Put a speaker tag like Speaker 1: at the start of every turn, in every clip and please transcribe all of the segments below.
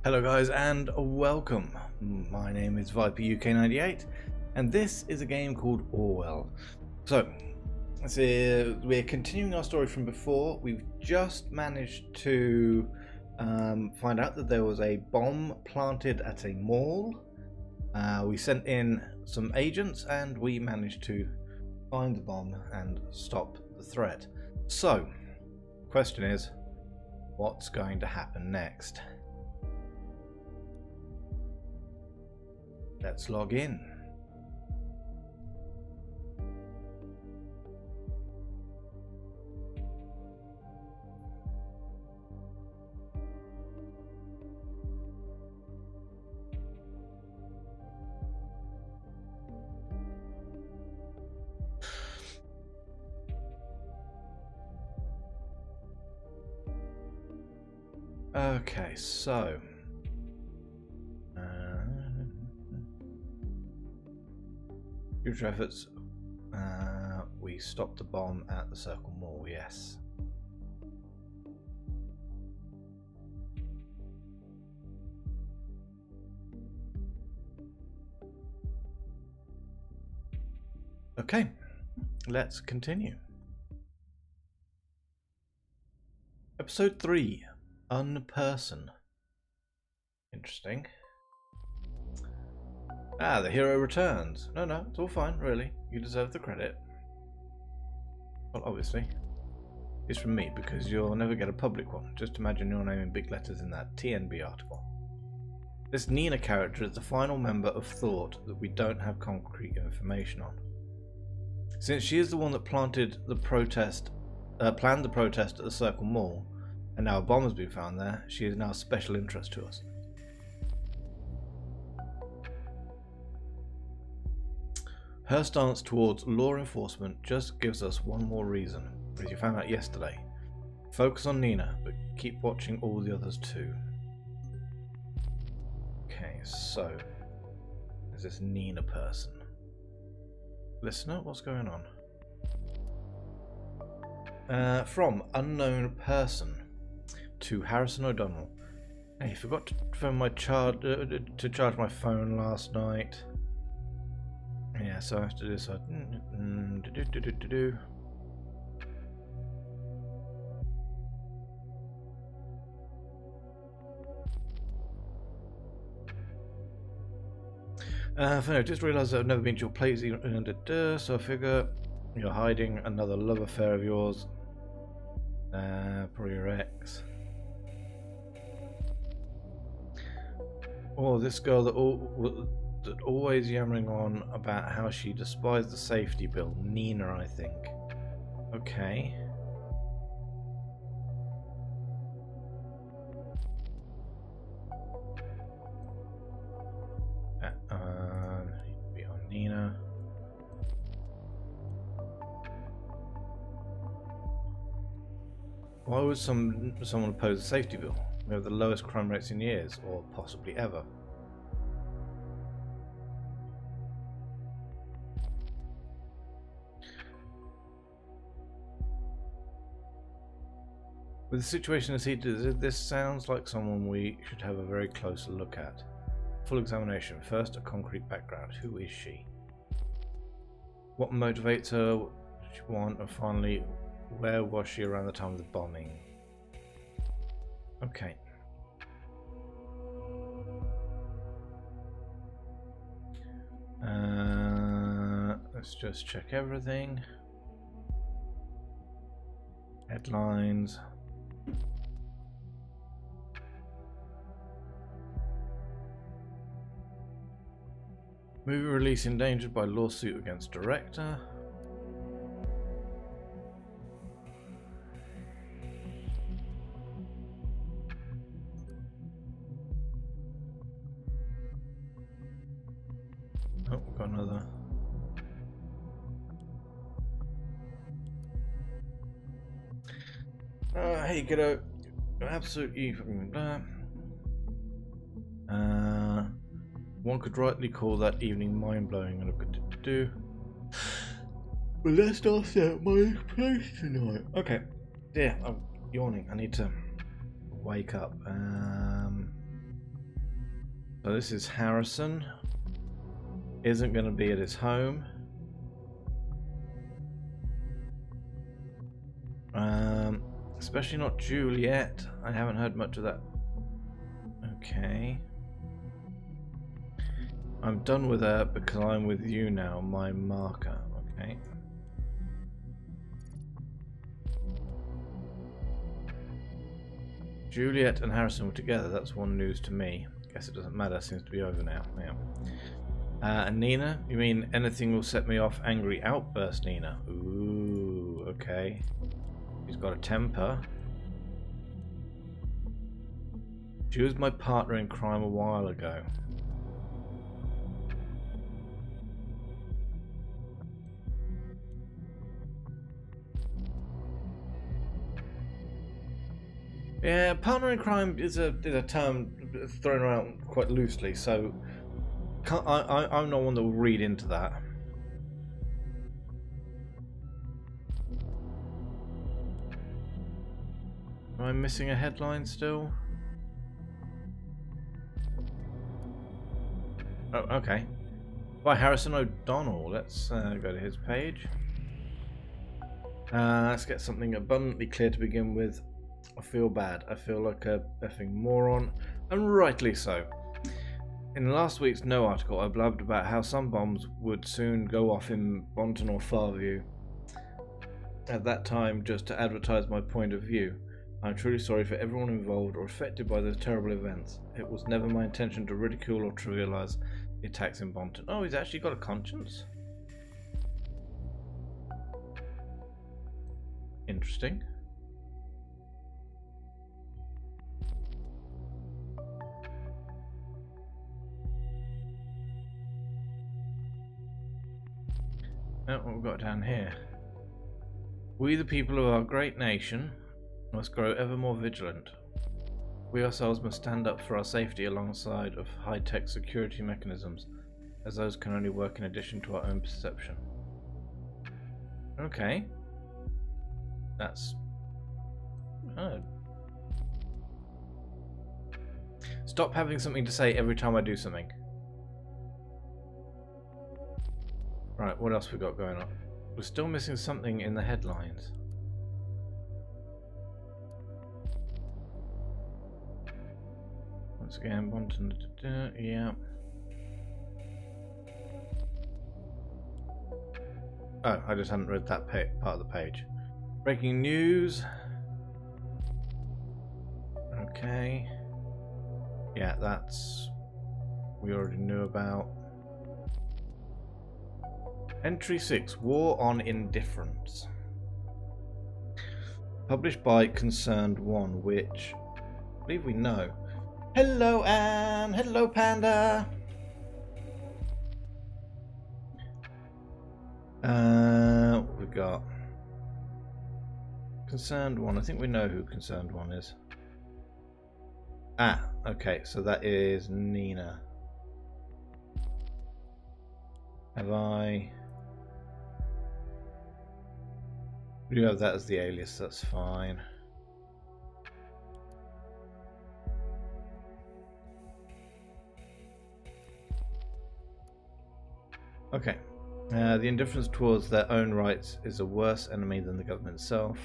Speaker 1: Hello guys and welcome. My name is Viper UK98 and this is a game called Orwell. So we're continuing our story from before. We've just managed to find out that there was a bomb planted at a mall. We sent in some agents and we managed to find the bomb and stop the threat. So question is, what's going to happen next? Let's log in. Okay, so future efforts. We stopped the bomb at the Circle Mall, yes. Okay, let's continue. Episode 3, Unperson. Interesting. Ah, the hero returns. No, it's all fine, really. You deserve the credit. Well, obviously. It's from me, because you'll never get a public one. Just imagine your name in big letters in that TNB article. This Nina character is the final member of Thought that we don't have concrete information on. Since she is the one that planned the protest at the Circle Mall, and now a bomb has been found there, she is now of special interest to us. Her stance towards law enforcement just gives us one more reason, as you found out yesterday. Focus on Nina, but keep watching all the others too. Okay, so there's this Nina person. Listener, what's going on? From unknown person to Harrison O'Donnell. Hey, forgot to charge my phone last night. Yeah, so I have to decide. I just realised I've never been to your place, so I figure you're hiding another love affair of yours. Probably your ex. Oh, this girl that always yammering on about how she despised the safety bill. Nina, I think. Okay. Be on Nina. Why would someone oppose the safety bill? We have the lowest crime rates in years, or possibly ever. With the situation as heated, this sounds like someone we should have a very close look at. Full examination. First, a concrete background. Who is she? What motivates her? What does she want? And finally, where was she around the time of the bombing? Okay. Let's just check everything. Headlines. Movie release endangered by lawsuit against director. Oh, we've got another. Hey, kiddo. Absolutely fucking blah. One could rightly call that evening mind-blowing and a good to do. But let's not stay at my place tonight. Okay. Yeah, I'm yawning. I need to wake up. So this is Harrison. Isn't going to be at his home. Especially not Juliet. I haven't heard much of that. Okay. I'm done with her because I'm with you now, my marker. Okay. Juliet and Harrison were together. That's one news to me. Guess it doesn't matter. Seems to be over now. Yeah. And Nina? You mean anything will set me off? Angry outburst, Nina. Ooh, okay. He's got a temper. She was my partner in crime a while ago. Yeah, partner in crime is a term thrown around quite loosely, so I'm not one that will read into that. Am I missing a headline still? Oh, okay. By Harrison O'Donnell. Let's go to his page. Let's get something abundantly clear to begin with. I feel bad. I feel like a effing moron, and rightly so. In last week's No article, I blabbed about how some bombs would soon go off in Bonton or Farview. At that time, just to advertise my point of view. I'm truly sorry for everyone involved or affected by those terrible events. It was never my intention to ridicule or trivialise the attacks in Bonton. Oh, he's actually got a conscience. Interesting. Oh, what we've got down here. We, the people of our great nation, must grow ever more vigilant. We ourselves must stand up for our safety alongside of high-tech security mechanisms, as those can only work in addition to our own perception. Okay. That's... oh. Stop having something to say every time I do something. Right, what else we got going on? We're still missing something in the headlines. Once again, yeah. Oh, I just hadn't read that part of the page. Breaking news. Okay. Yeah, that's... we already knew about. Entry 6, War on Indifference. Published by Concerned One, which I believe we know. Hello, Anne! Hello, Panda! What we got? Concerned One. I think we know who Concerned One is. Ah, okay, so that is Nina. Have I... we do have that as the alias, that's fine. Okay. The indifference towards their own rights is a worse enemy than the government itself.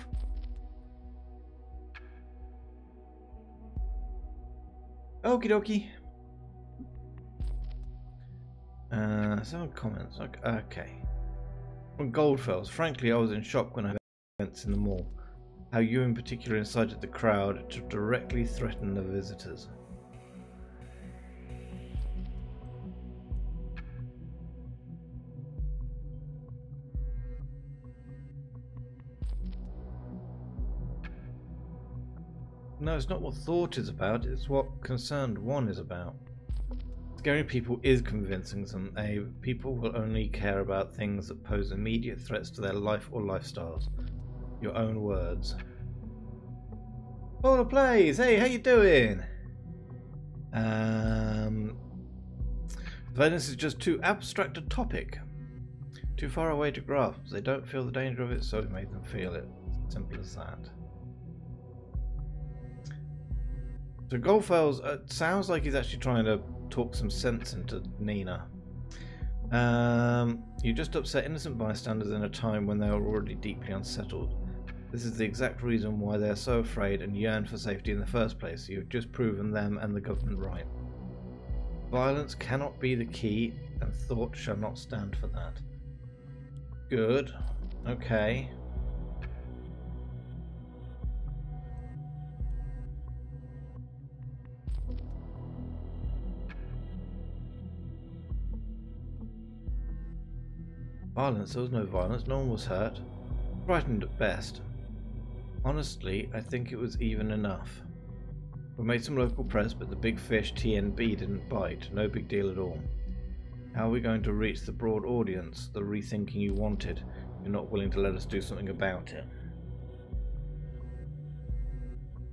Speaker 1: Okie dokie. Some comments. Okay. From GOLDFELS. Frankly, I was in shock when I heard events in the mall. How you in particular incited the crowd to directly threaten the visitors. No, it's not what thought is about, it's what Concerned One is about. Scaring people is convincing them. People will only care about things that pose immediate threats to their life or lifestyles. Your own words. Polar Plays! Hey, how you doing? Violence is just too abstract a topic. Too far away to grasp. They don't feel the danger of it, so it made them feel it. Simple as that. So GOLDFELS sounds like he's actually trying to talk some sense into Nina. You just upset innocent bystanders in a time when they are already deeply unsettled. This is the exact reason why they are so afraid and yearn for safety in the first place. You've just proven them and the government right. Violence cannot be the key, and thought shall not stand for that. Good. Okay. Violence? There was no violence. No one was hurt. Frightened at best. Honestly, I think it was even enough. We made some local press, but the big fish TNB didn't bite. No big deal at all. How are we going to reach the broad audience? The rethinking you wanted. You're not willing to let us do something about it.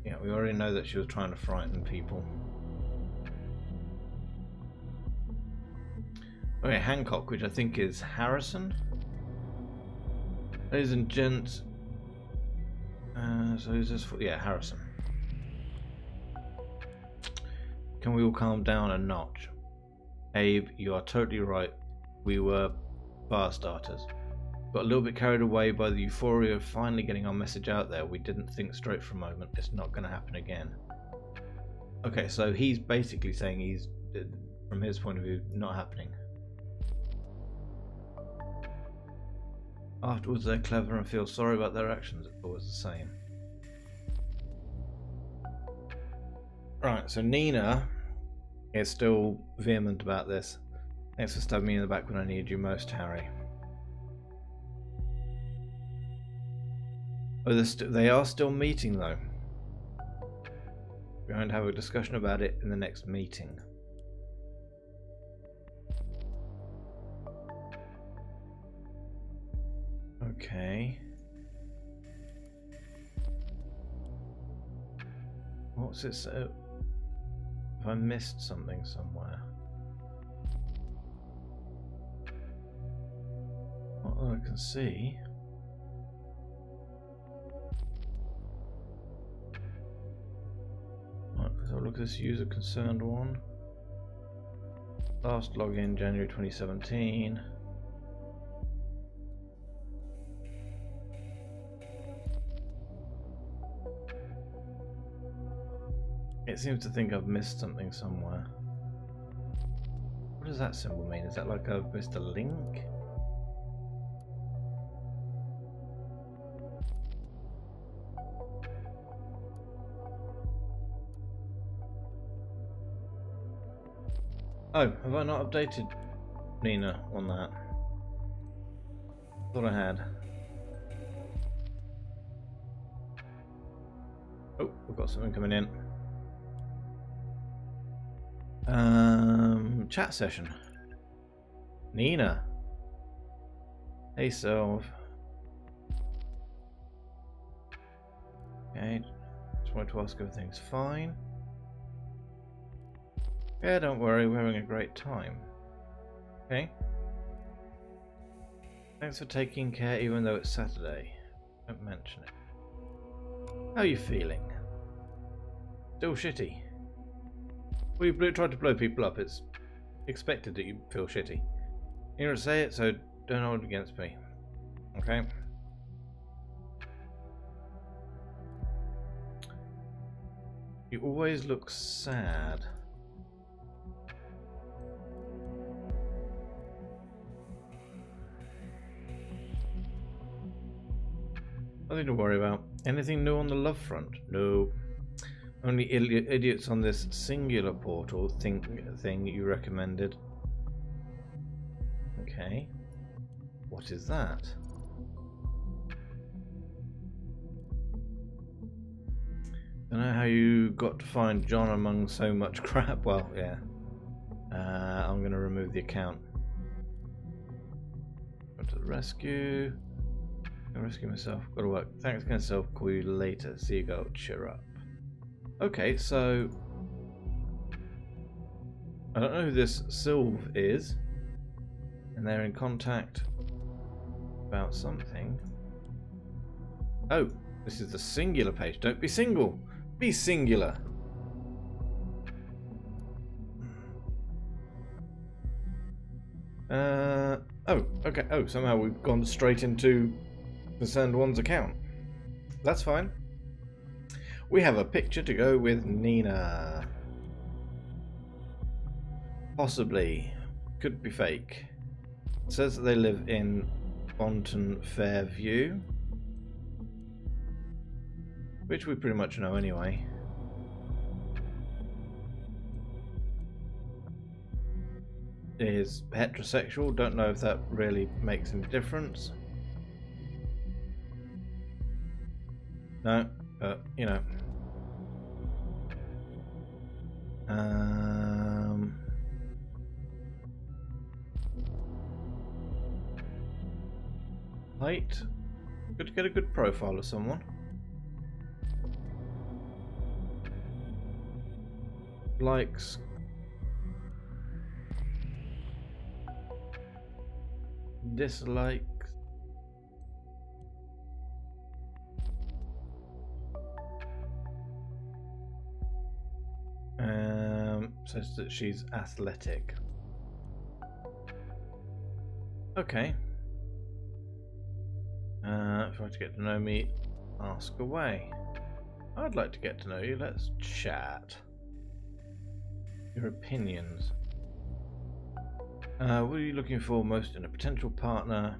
Speaker 1: Yeah, we already know that she was trying to frighten people. Okay, Hancock, which I think is Harrison. Ladies and gents. So who's this for? Yeah, Harrison. Can we all calm down a notch? Abe, you are totally right. We were bar starters. Got a little bit carried away by the euphoria of finally getting our message out there. We didn't think straight for a moment. It's not going to happen again. Okay, so he's basically saying he's, from his point of view, not happening. Afterwards, they're clever and feel sorry about their actions. It's always the same. Right, so Nina is still vehement about this. Thanks for stabbing me in the back when I needed you most, Harry. Oh, they are still meeting, though. We're going to have a discussion about it in the next meeting. Okay. What's it say? Have I missed something somewhere? Not that I can see. Right, let's have a look at this user concerned one. Last login January 2017. It seems to think I've missed something somewhere. What does that symbol mean? Is that like I've missed a link? Oh, have I not updated Nina on that? Thought I had. Oh, we've got something coming in. Chat session. Nina. Hey, Sylve. Okay, just wanted to ask if everything's fine. Yeah, don't worry, we're having a great time. Okay. Thanks for taking care even though it's Saturday. Don't mention it. How are you feeling? Still shitty? Well, you tried to blow people up. It's expected that you feel shitty. You're going to say it, so don't hold it against me. Okay? You always look sad. Nothing to worry about. Anything new on the love front? No. Only idiots on this singular portal thing you recommended. Okay. What is that? Don't know how you got to find John among so much crap. Well, yeah. I'm going to remove the account. Go to the rescue. I'll rescue myself. Got to work. Thanks again, self. Call you later. See you go. Cheer up. Okay, so I don't know who this Sylve is, and they're in contact about something. Oh, this is the singular page. Don't be single. Be singular. Oh, okay. Oh, somehow we've gone straight into Concerned One's account. That's fine. We have a picture to go with Nina. Possibly. Could be fake. It says that they live in Bonton Fairview, which we pretty much know anyway. Is heterosexual. Don't know if that really makes any difference. No, but you know. Height. Good to get a good profile of someone. Likes. Dislikes. Says that she's athletic. Okay. If you want to get to know me, ask away. I'd like to get to know you. Let's chat. Your opinions. What are you looking for most in a potential partner?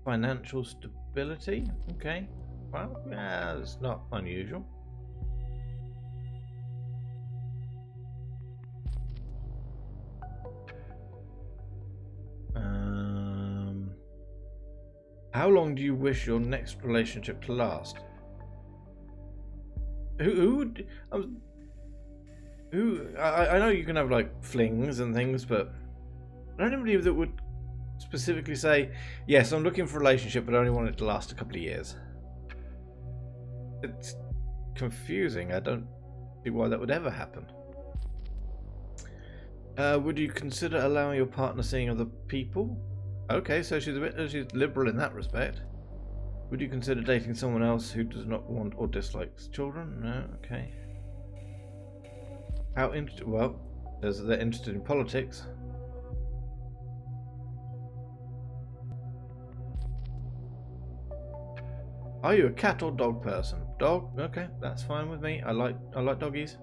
Speaker 1: Financial stability? Okay. Well, yeah, it's not unusual. How long do you wish your next relationship to last? I know you can have like flings and things, but I don't believe that would specifically say, yes, I'm looking for a relationship, but I only want it to last a couple of years. It's confusing. I don't see why that would ever happen. Would you consider allowing your partner seeing other people? Okay, so she's liberal in that respect. Would you consider dating someone else who does not want or dislikes children? No, okay. How interested? Well, they're interested in politics. Are you a cat or dog person? Dog? Okay, that's fine with me. I like doggies.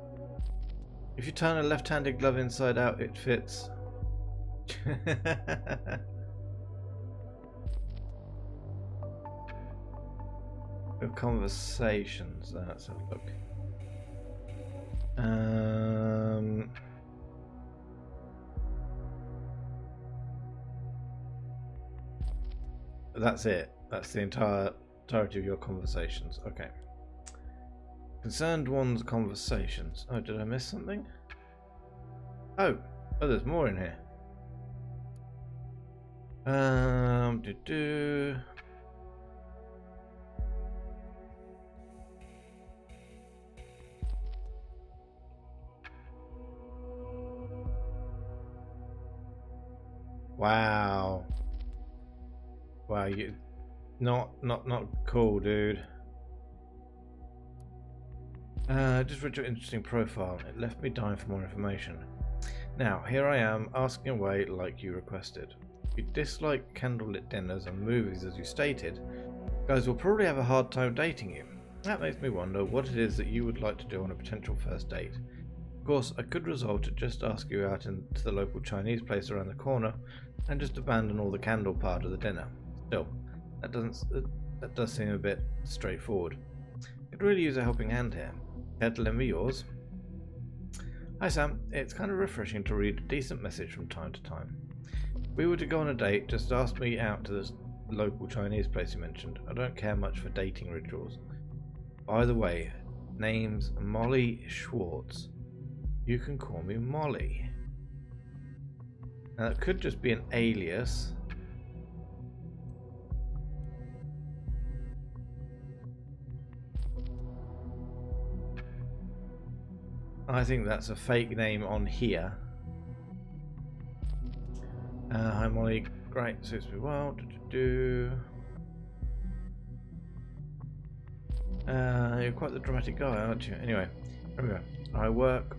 Speaker 1: If you turn a left-handed glove inside out, it fits. Your conversations. Let's have a look. That's it. That's the entirety of your conversations. Okay. Concerned One's conversations. Oh, did I miss something? Oh, there's more in here. Wow. Wow, you not cool, dude. Just read your interesting profile. It left me dying for more information. Now, here I am, asking away like you requested. If you dislike candlelit dinners and movies as you stated, guys will probably have a hard time dating you. That makes me wonder what it is that you would like to do on a potential first date. Of course, I could resolve to just ask you out into the local Chinese place around the corner and just abandon all the candle part of the dinner. Still, that does seem a bit straightforward. Could really use a helping hand here. Care to lend me yours? Hi Sam, it's kind of refreshing to read a decent message from time to time. If we were to go on a date, just ask me out to this local Chinese place you mentioned. I don't care much for dating rituals. By the way, name's Molly Schwartz. You can call me Molly. Now it could just be an alias. I think that's a fake name on here. Hi Molly, great, suits me well. You're quite the dramatic guy, aren't you? Anyway, here we go. I work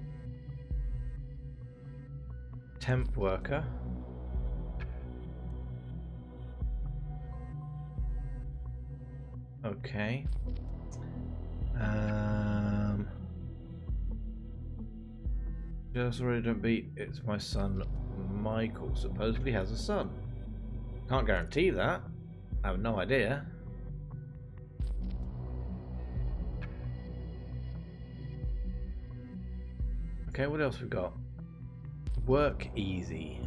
Speaker 1: temp worker. Okay. Just worry, don't be. It's my son, Michael. Supposedly has a son. Can't guarantee that. I have no idea. Okay, what else we got? Work easy.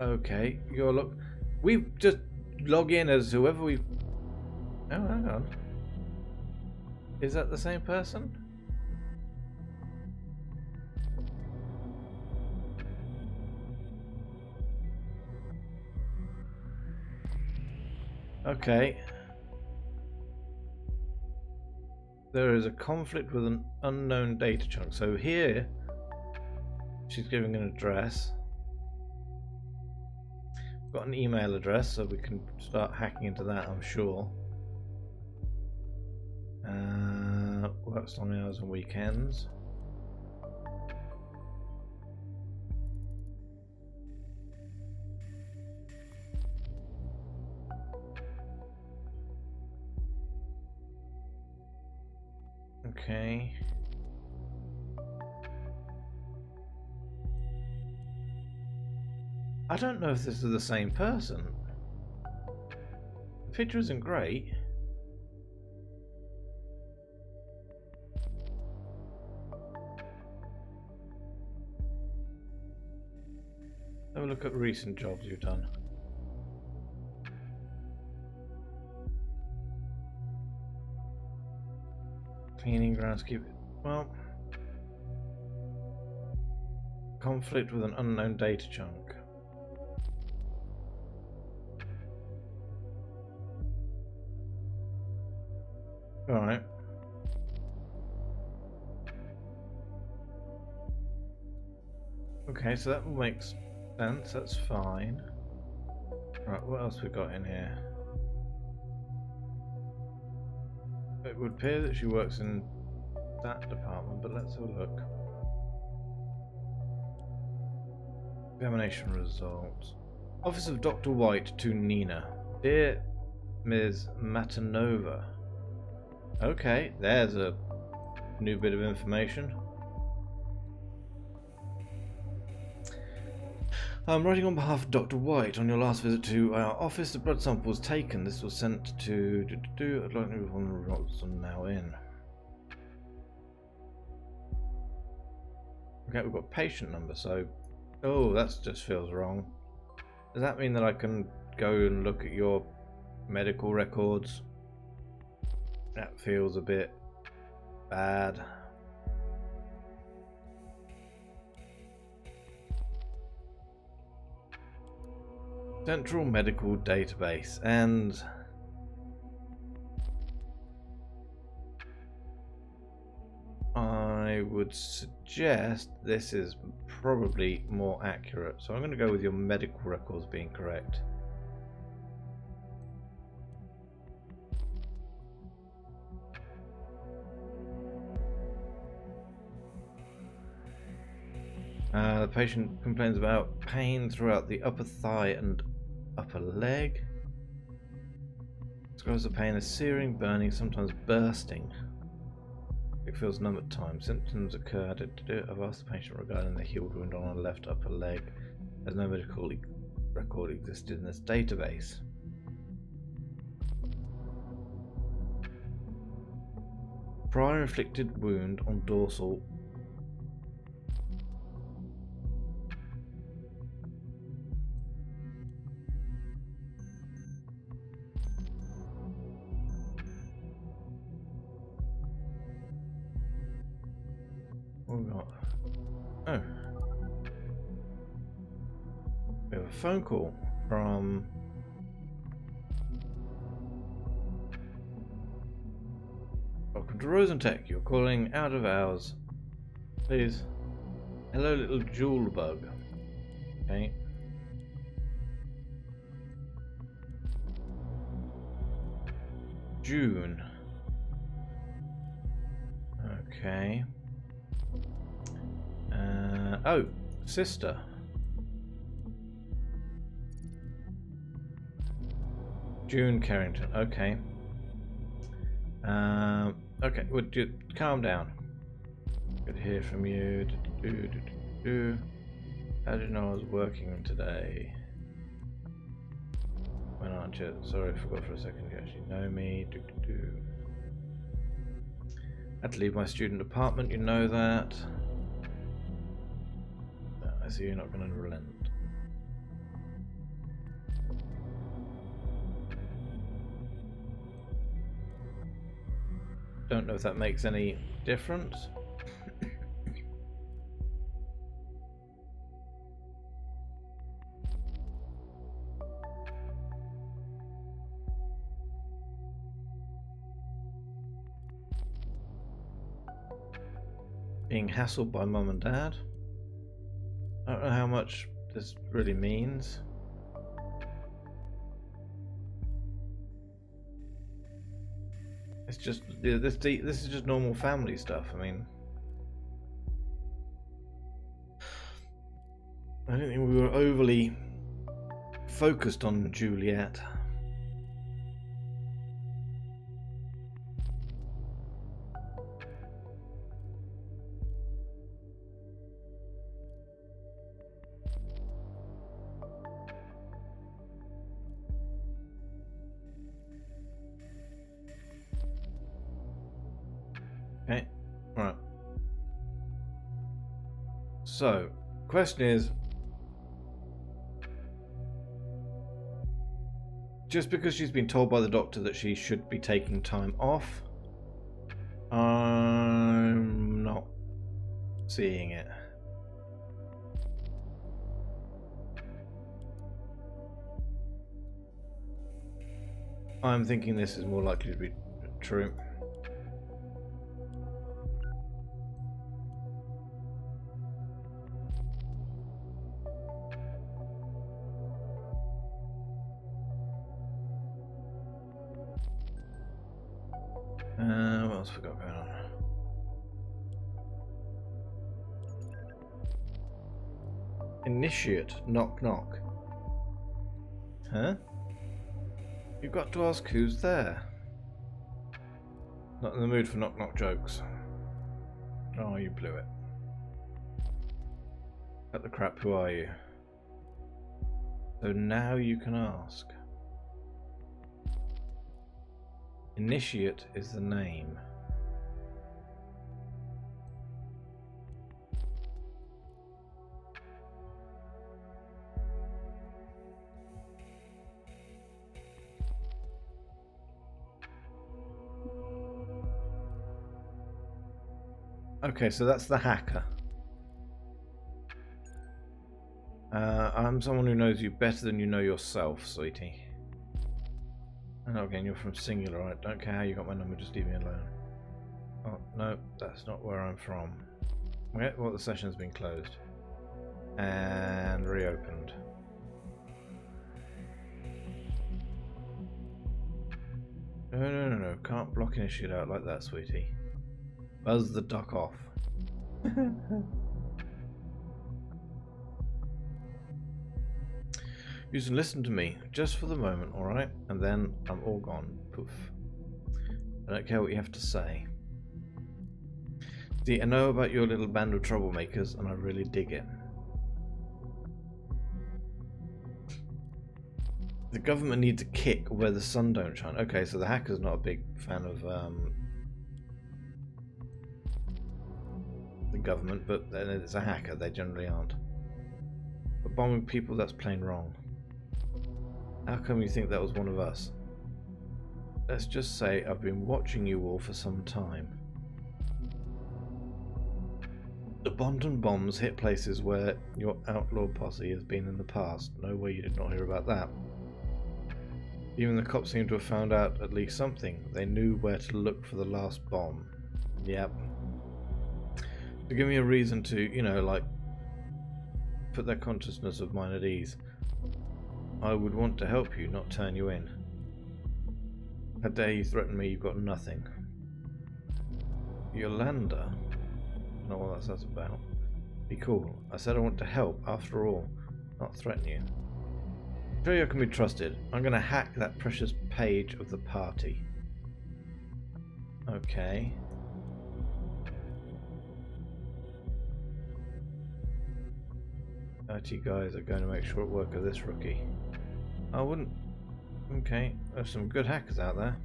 Speaker 1: Okay, you're look. We just log in as whoever we. Oh, hang on. Is that the same person? Okay. There is a conflict with an unknown data chunk. So here, she's giving an address. We've got an email address, so we can start hacking into that, I'm sure. Works on hours and weekends. Okay. I don't know if this is the same person. The picture isn't great. Have a look at recent jobs you've done. Cleaning, groundskeeping. Well, conflict with an unknown data chunk. Alright. Okay, so that makes sense, that's fine. Right, what else we got in here? It would appear that she works in that department, but let's have a look. Examination results. Office of Dr. White to Nina. Dear Ms. MATERNOVA. Okay, there's a new bit of information. I'm writing on behalf of Dr. White. On your last visit to our office, the blood sample was taken. This was sent to I'd like to move on the results are now in. Okay, we've got patient number, so oh, that just feels wrong. Does that mean that I can go and look at your medical records? That feels a bit bad. Central Medical Database, and I would suggest this is probably more accurate. So I'm going to go with your medical records being correct. The patient complains about pain throughout the upper thigh and upper leg. Describes the pain as searing, burning, sometimes bursting. It feels numb at times. Symptoms occur. I've asked the patient regarding the healed wound on her left upper leg, as no medical record existed in this database. Prior inflicted wound on dorsal. What have we got? Oh. We have a phone call from welcome to Rosentech. You're calling out of hours. Please. Hello, little jewel bug. Okay. June. Okay. Oh, sister. June Kerrington. Okay. Okay. Would you calm down? Good to hear from you. How did you know I was working today? When aren't you? Sorry, I forgot for a second. You actually know me. Had to leave my student apartment. You know that. I see you're not going to relent. Don't know if that makes any difference. Being hassled by mum and dad. I don't know how much this really means. It's just this is just normal family stuff. I mean, I don't think we were overly focused on Juliet. Okay, right. So, question is, just because she's been told by the doctor that she should be taking time off, I'm not seeing it. I'm thinking this is more likely to be true. What else have we got going on? Initiate, knock knock. Huh? You've got to ask who's there. Not in the mood for knock knock jokes. Oh, you blew it. Cut the crap, who are you? So now you can ask. Initiate is the name. Okay, so that's the hacker. I'm someone who knows you better than you know yourself, sweetie. And again, you're from Singular. I don't care how you got my number, just leave me alone. Oh, no, that's not where I'm from. Okay, well, the session's been closed. And reopened. No. Can't block any shit out like that, sweetie. Buzz the duck off. You can listen to me, just for the moment, alright? And then I'm all gone. Poof. I don't care what you have to say. See, I know about your little band of troublemakers, and I really dig it. The government needs a kick where the sun don't shine. Okay, so the hacker's not a big fan of the government, but then it's a hacker, they generally aren't. But bombing people, that's plain wrong. How come you think that was one of us? Let's just say I've been watching you all for some time. The Bondon bombs hit places where your outlaw posse has been in the past. No way you did not hear about that. Even the cops seem to have found out at least something. They knew where to look for the last bomb. Yep. To give me a reason to, you know, like, put that consciousness of mine at ease. I would want to help you, not turn you in. How dare you threaten me? You've got nothing. Yolanda? Not what that's about. Be cool. I said I want to help, after all, not threaten you. Sure you can be trusted. I'm going to hack that precious page of the party. Okay. IT guys are going to make short work of this rookie. I wouldn't... Okay, there's some good hackers out there.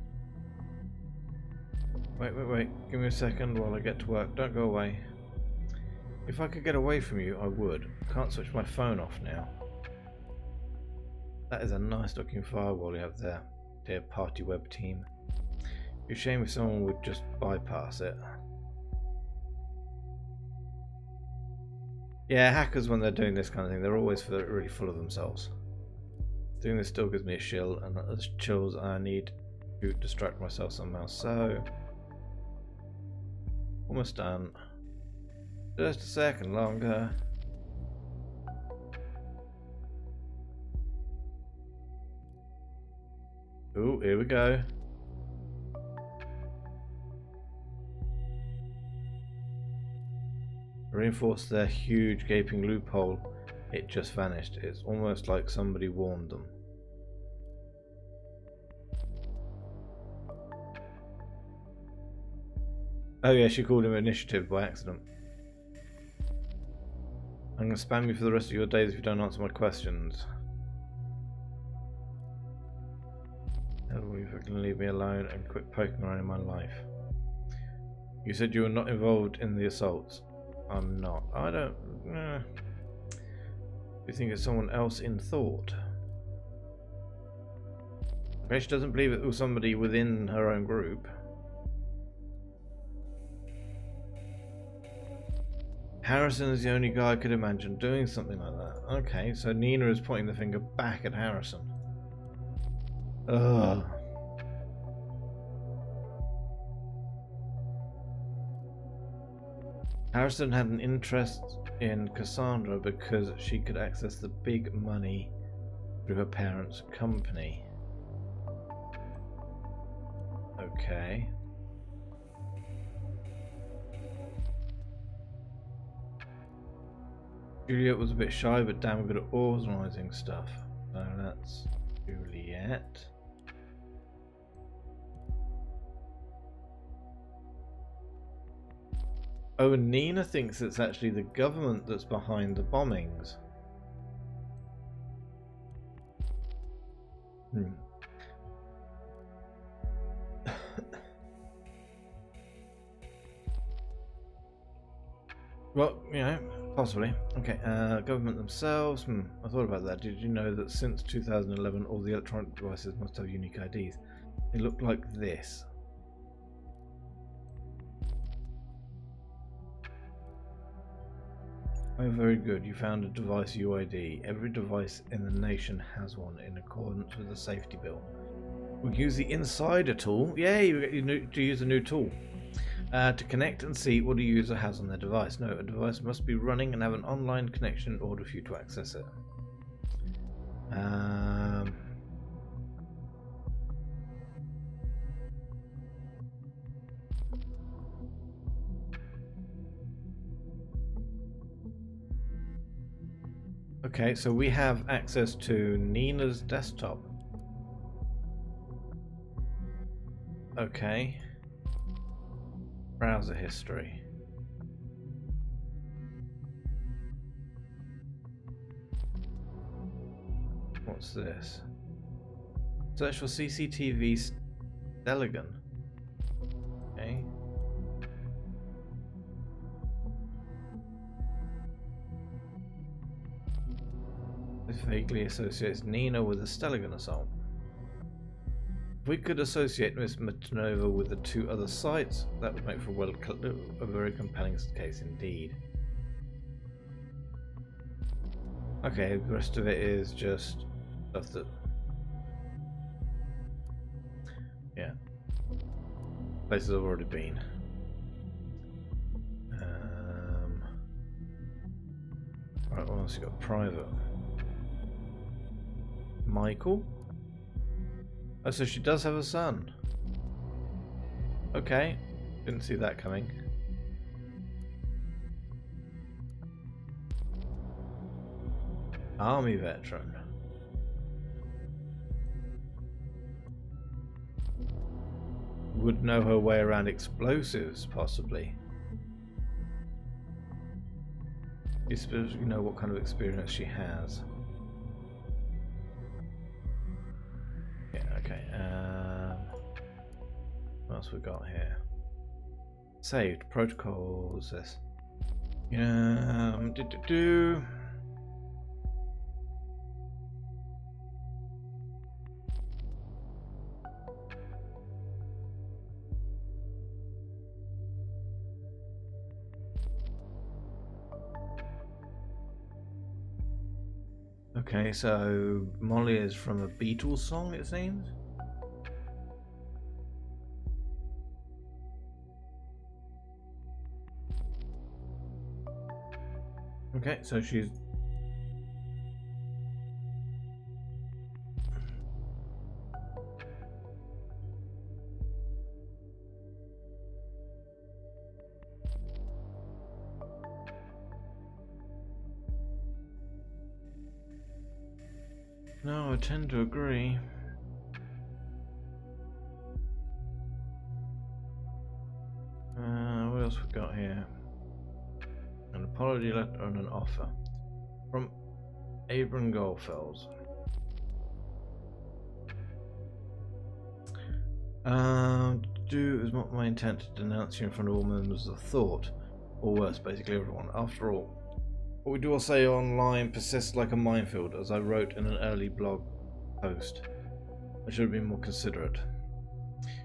Speaker 1: Wait. Give me a second while I get to work. Don't go away. If I could get away from you, I would. Can't switch my phone off now. That is a nice looking firewall you have there, dear party web team. It'd be a shame if someone would just bypass it. Yeah, hackers, when they're doing this kind of thing, they're always really full of themselves. Doing this still gives me a chill, and as chills I need to distract myself somehow. So, almost done. Just a second longer. Ooh, here we go. Reinforce their huge gaping loophole. It just vanished. It's almost like somebody warned them. Oh yeah, she called him initiative by accident. I'm going to spam you for the rest of your days if you don't answer my questions. How will you fucking leave me alone and quit poking around in my life? You said you were not involved in the assaults. I'm not. I don't... You think it's someone else in thought? Okay, she doesn't believe it was somebody within her own group. Harrison is the only guy I could imagine doing something like that. Okay, so Nina is pointing the finger back at Harrison. Ugh. Harrison had an interest in Cassandra because she could access the big money through her parents' company. Okay. Juliet was a bit shy but damn good at organising stuff. So that's Juliet. Oh, and Nina thinks it's actually the government that's behind the bombings. Well, you know, possibly. Okay, government themselves. I thought about that. Did you know that since 2011 all the electronic devices must have unique IDs? They look like this. Oh, very good. You found a device UID. Every device in the nation has one in accordance with the safety bill. We'll use the insider tool. Yay, you get to use a new tool. To connect and see what a user has on their device. No, a device must be running and have an online connection in order for you to access it. Okay, so we have access to Nina's desktop. Okay. Browser history. What's this? Search for CCTV Stelligan. Okay. This vaguely associates Nina with the Stelligan assault. If we could associate Miss MATERNOVA with the two other sites, that would make for a very compelling case indeed. Okay, the rest of it is just stuff that... yeah. Places I've already been. Right, what else you got? Private. Michael? Oh, so she does have a son. Okay, didn't see that coming. Army veteran. would know her way around explosives, possibly. You know what kind of experience she has. Yeah, okay. What else we got here? Saved protocols. This. Okay, so Molly is from a Beatles song, it seems. Okay, so she's... No, I tend to agree. What else we got here? An apology letter and an offer from Abram GOLDFELS. It was not my intent to denounce you in front of all members of thought, or worse, basically everyone. After all, what we do or say online persists like a minefield, as I wrote in an early blog post. I should have been more considerate.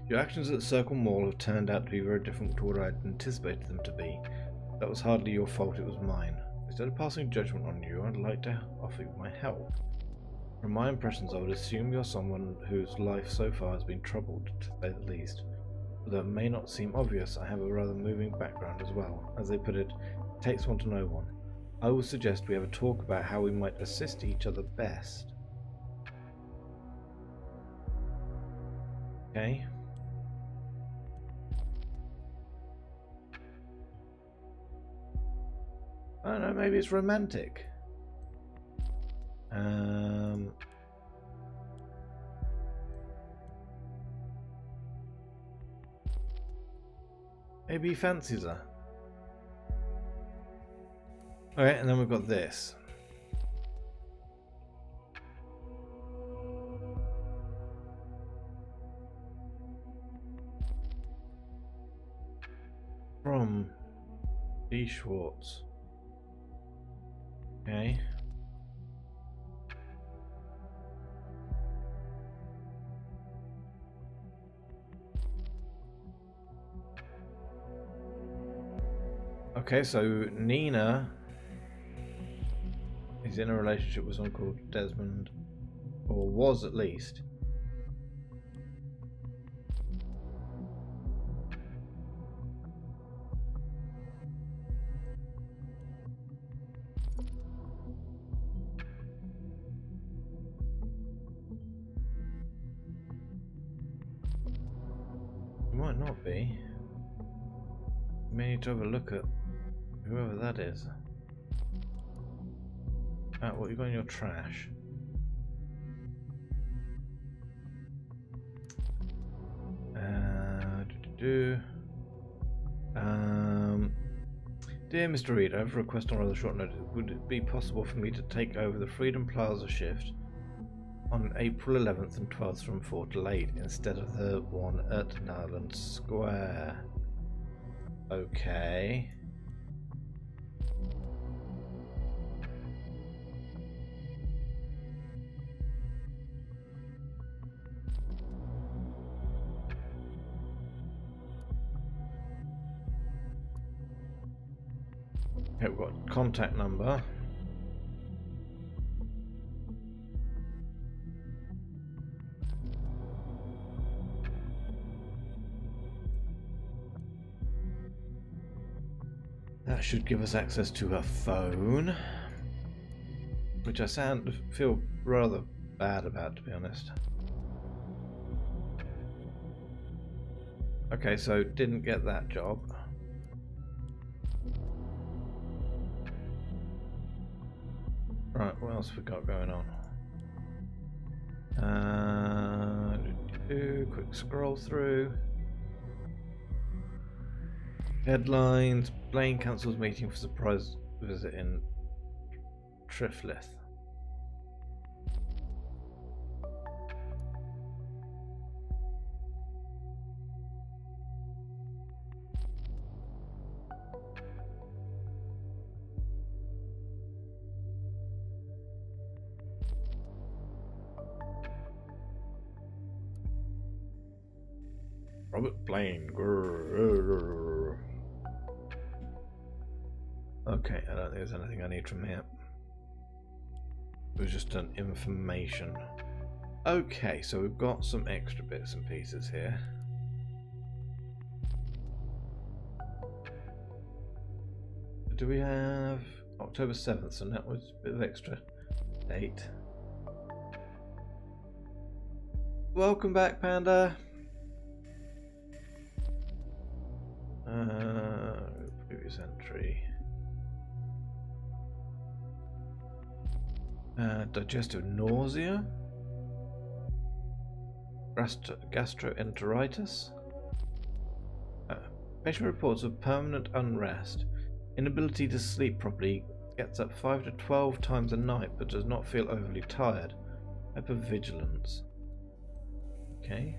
Speaker 1: Your actions at Circle Mall have turned out to be very different to what I had anticipated them to be. That was hardly your fault, it was mine. Instead of passing judgment on you, I'd like to offer you my help. From my impressions, I would assume you're someone whose life so far has been troubled, to say the least. Although it may not seem obvious, I have a rather moving background as well. As they put it, it takes one to know one. I would suggest we have a talk about how we might assist each other best. Okay. I don't know, maybe it's romantic. Maybe he fancies her. Alright, and then we've got this. From D. Schwartz. Okay. Okay, so Nina is in a relationship with someone called Desmond, or was at least. It might not be. We may need to have a look at whoever that is. What you got in your trash? Dear Mr. Reed, I have a request on rather short notice. Would it be possible for me to take over the Freedom Plaza shift on April 11th and 12th from 4 to 8 instead of the one at Nowland Square? Okay. Okay, we've got contact number. That should give us access to her phone, which I feel rather bad about, to be honest. Okay, so didn't get that job. Right, what else we got going on? Quick scroll through. Headlines: Blaine cancels meeting for surprise visit in Triflith. Robert Blaine. Okay, I don't think there's anything I need from here. It was just an information. Okay, so we've got some extra bits and pieces here. Do we have October 7th? So that was a bit of extra date. Welcome back, Panda. Previous entry. Digestive nausea. Gastroenteritis. Patient reports of permanent unrest. Inability to sleep properly. Gets up 5 to 12 times a night but does not feel overly tired. Hypervigilance. Okay.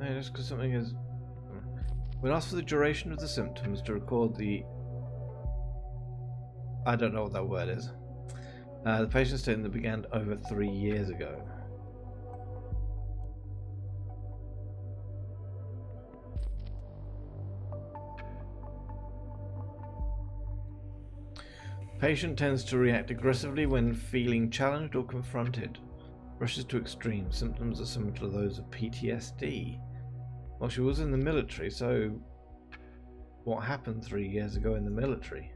Speaker 1: Just because something is... When asked for the duration of the symptoms to record the... I don't know what that word is. The patient stated that began over 3 years ago. Patient tends to react aggressively when feeling challenged or confronted. Rushes to extremes. Symptoms are similar to those of PTSD. Well, she was in the military, so what happened 3 years ago in the military?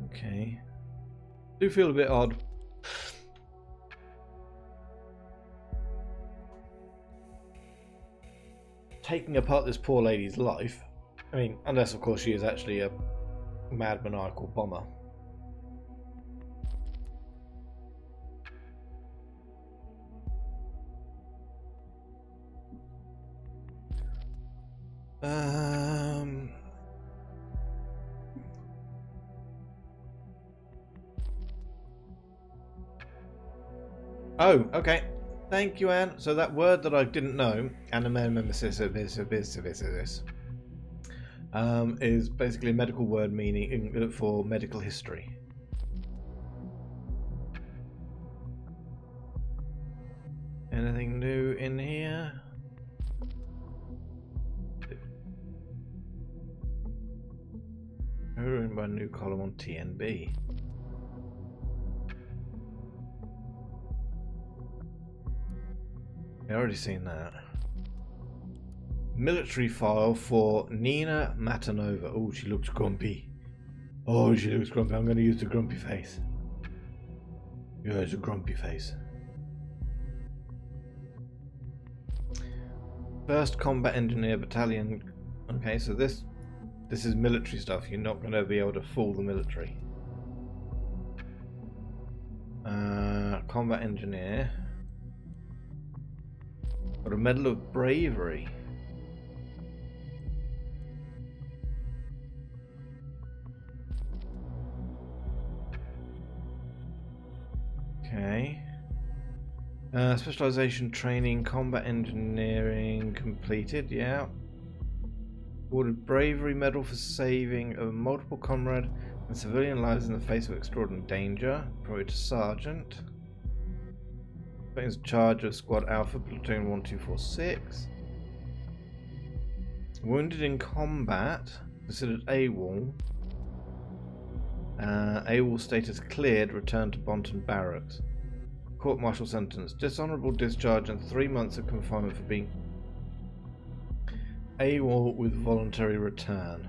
Speaker 1: Okay. Do feel a bit odd. Taking apart this poor lady's life. I mean, unless of course she is actually a mad maniacal bomber. Oh, okay. Thank you, Anne. So that word that I didn't know, is basically a medical word meaning for medical history. Anything new in here? Ruined by a new column on TNB. I've already seen that. Military file for Nina Maternova. Oh, she looks grumpy. Oh, she looks grumpy. I'm going to use the grumpy face. Yeah, it's a grumpy face. First Combat Engineer Battalion. Okay, so this is military stuff. You're not going to be able to fool the military. Combat Engineer. Got a Medal of Bravery. Okay. Specialization training, combat engineering completed, yeah. Awarded Bravery Medal for saving of multiple comrade and civilian lives in the face of extraordinary danger. Promoted to Sergeant. In charge of Squad Alpha, Platoon 1246. Wounded in combat, considered AWOL. AWOL status cleared, returned to Bonton Barracks. Court-martial sentence, dishonourable discharge and 3 months of confinement for being AWOL with voluntary return.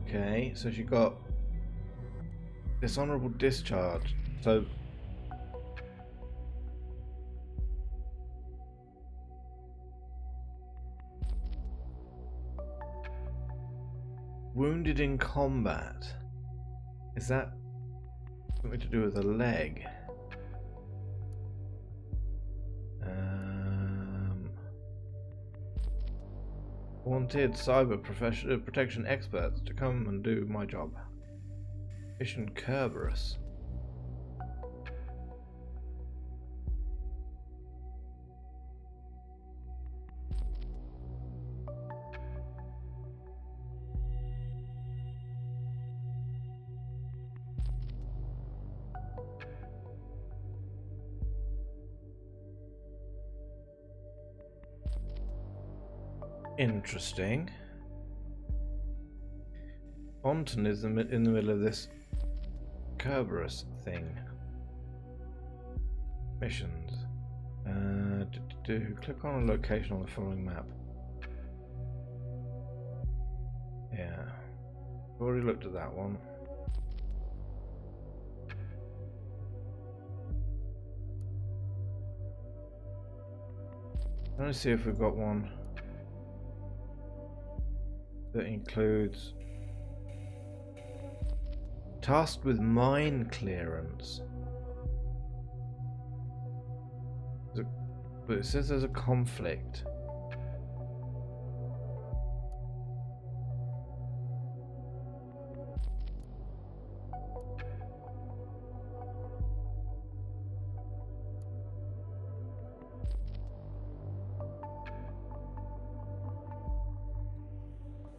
Speaker 1: Okay, so she got dishonourable discharge. So wounded in combat. Is that something to do with a leg? Wanted cyber protection experts to come and do my job. Mission Kerberos. Interesting. Onton is in the middle of this Kerberos thing. Missions. Click on a location on the following map. Yeah. Already looked at that one. Let's see if we've got one that includes tasked with mine clearance. But it says there's a conflict.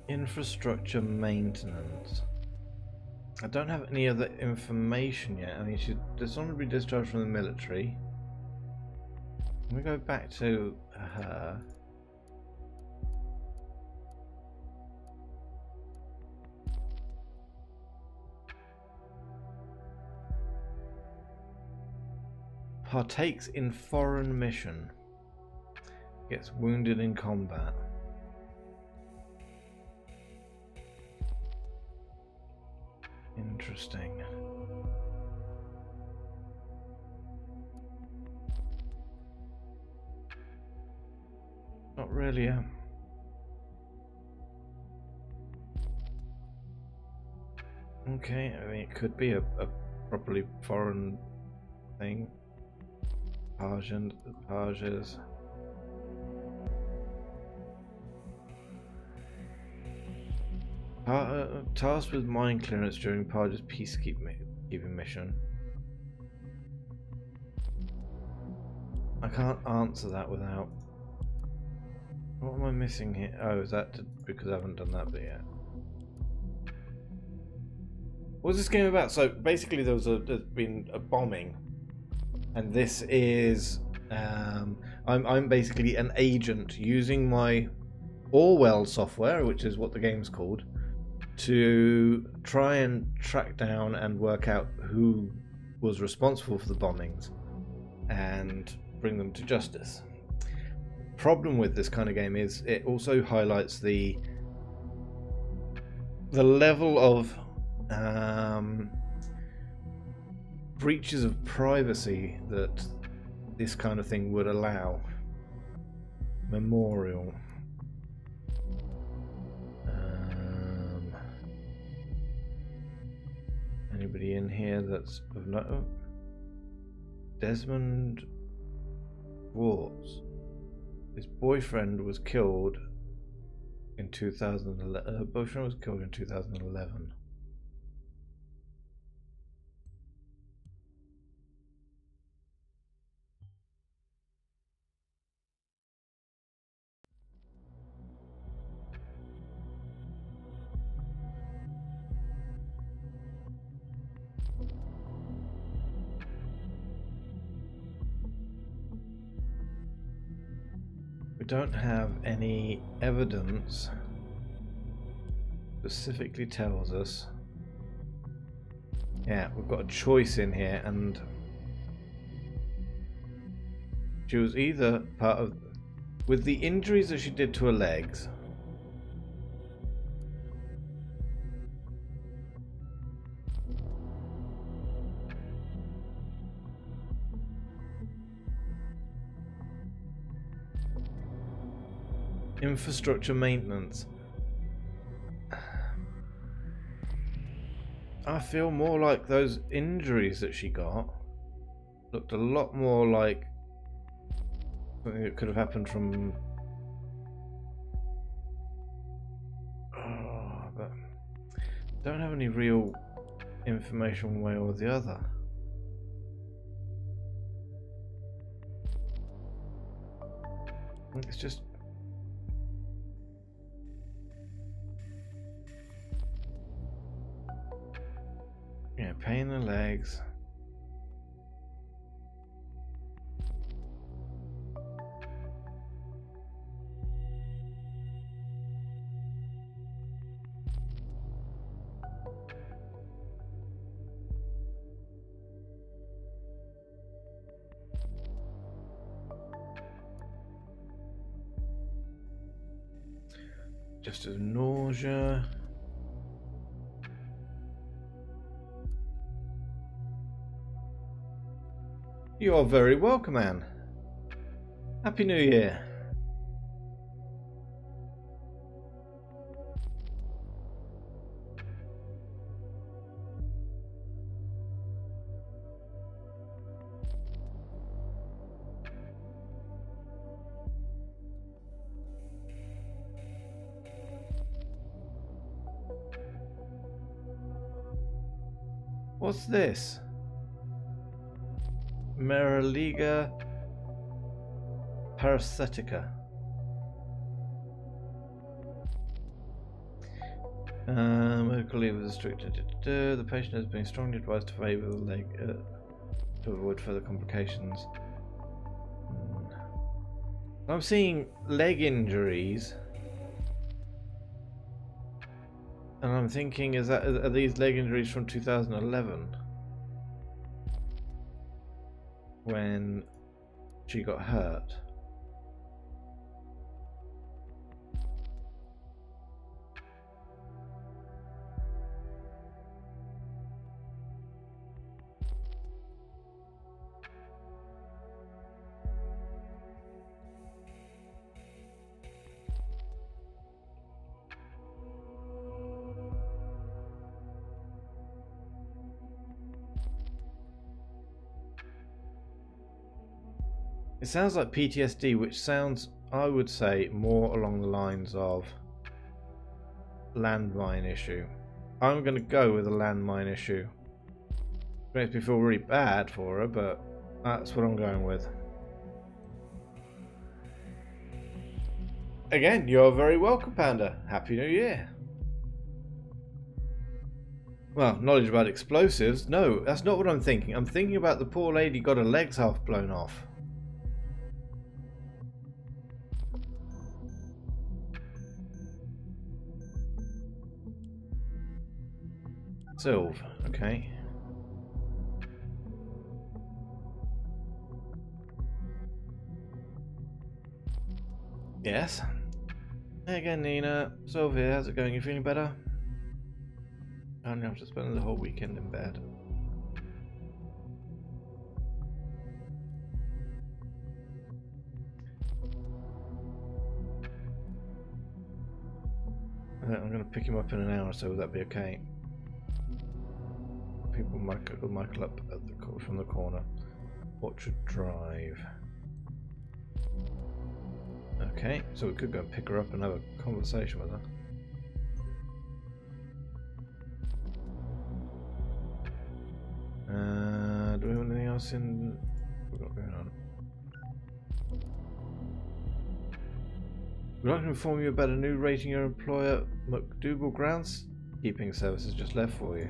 Speaker 1: Infrastructure maintenance. I don't have any other information yet. I mean, there's someone to be discharged from the military. Let me go back to her. Partakes in foreign mission. Gets wounded in combat. Interesting. Not really a... Okay, I mean it could be a properly foreign thing. Pages. Tasked with mine clearance during Page's peacekeeping mission. I can't answer that without... What am I missing here? Oh, is that because I haven't done that bit yet? What's this game about? So basically there's been a bombing, and this is I'm basically an agent using my Orwell software, which is what the game's called, to try and track down and work out who was responsible for the bombings and bring them to justice. Problem with this kind of game is it also highlights the level of breaches of privacy that this kind of thing would allow. Memorial. Anybody in here that's of note? Oh. Desmond Schwartz. His boyfriend was killed in 2011. Her boyfriend was killed in 2011. Don't have any evidence specifically tells us. Yeah, we've got a choice in here, and she was either part of, with the injuries that she did to her legs, infrastructure maintenance. I feel more like those injuries that she got looked a lot more like something that could have happened from... Oh, but don't have any real information one way or the other. It's just... yeah, pain in the legs. Just as nausea. You are very welcome, Anne. Happy New Year. What's this? Meriliga parasitica. Medical leave is restricted. The patient has been strongly advised to favour the leg to avoid further complications. I'm seeing leg injuries, and I'm thinking, are these leg injuries from 2011 when she got hurt? It sounds like PTSD, which sounds, I would say, more along the lines of landmine issue. I'm going to go with a landmine issue. Makes me feel really bad for her, but that's what I'm going with. Again, you're very welcome, Panda. Happy New Year. Well, knowledge about explosives? No, that's not what I'm thinking. I'm thinking about the poor lady got her legs half blown off. Sylve, okay. Yes. Hey again, Nina. Sylve here. How's it going? You feeling better? Only after spending the whole weekend in bed. I'm going to pick him up in an hour or so. Would that be okay? People Michael up at the from the corner. Orchard Drive. Okay, so we could go and pick her up and have a conversation with her. Do we have anything else in? We've got going on. We'd like to inform you about a new rating your employer McDougal Groundskeeping Services just left for you.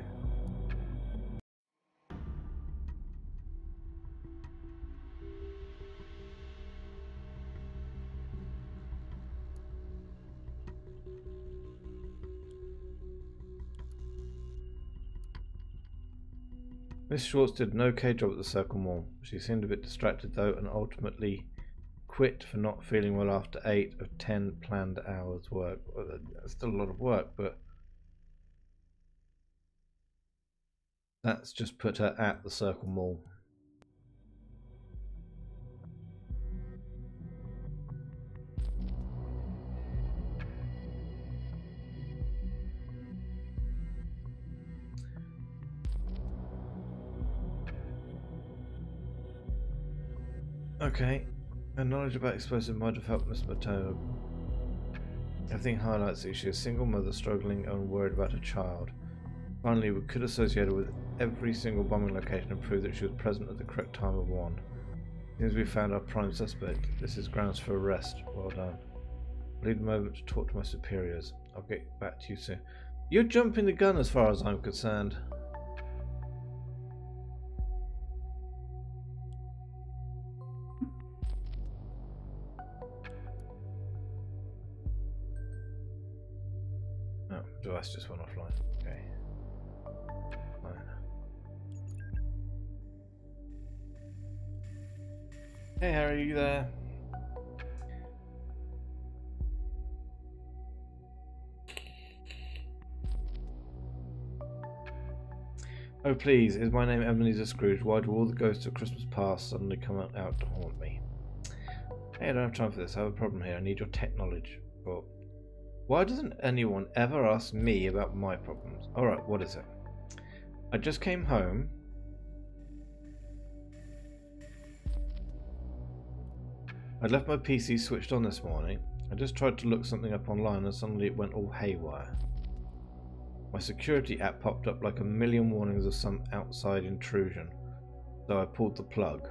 Speaker 1: Miss Schwartz did an okay job at the Circle Mall. She seemed a bit distracted though, and ultimately quit for not feeling well after 8 of 10 planned hours work. Well, that's still a lot of work, but that's just put her at the Circle Mall. Okay. Her knowledge about explosive might have helped Miss Maternova. Everything highlights that she's a single mother struggling and worried about her child. Finally, we could associate her with every single bombing location and prove that she was present at the correct time of one. As soon as we found our prime suspect, this is grounds for arrest. Well done. I need a moment to talk to my superiors. I'll get back to you soon. You're jumping the gun as far as I'm concerned. Oh, device just went offline. Okay. Fine. Hey Harry, are you there? Oh please, is my name Ebenezer Scrooge? Why do all the ghosts of Christmas past suddenly come out to haunt me? Hey, I don't have time for this. I have a problem here. I need your tech knowledge. But why doesn't anyone ever ask me about my problems? Alright, what is it? I just came home. I left my PC switched on this morning. I just tried to look something up online and suddenly it went all haywire. My security app popped up like a million warnings of some outside intrusion, so I pulled the plug.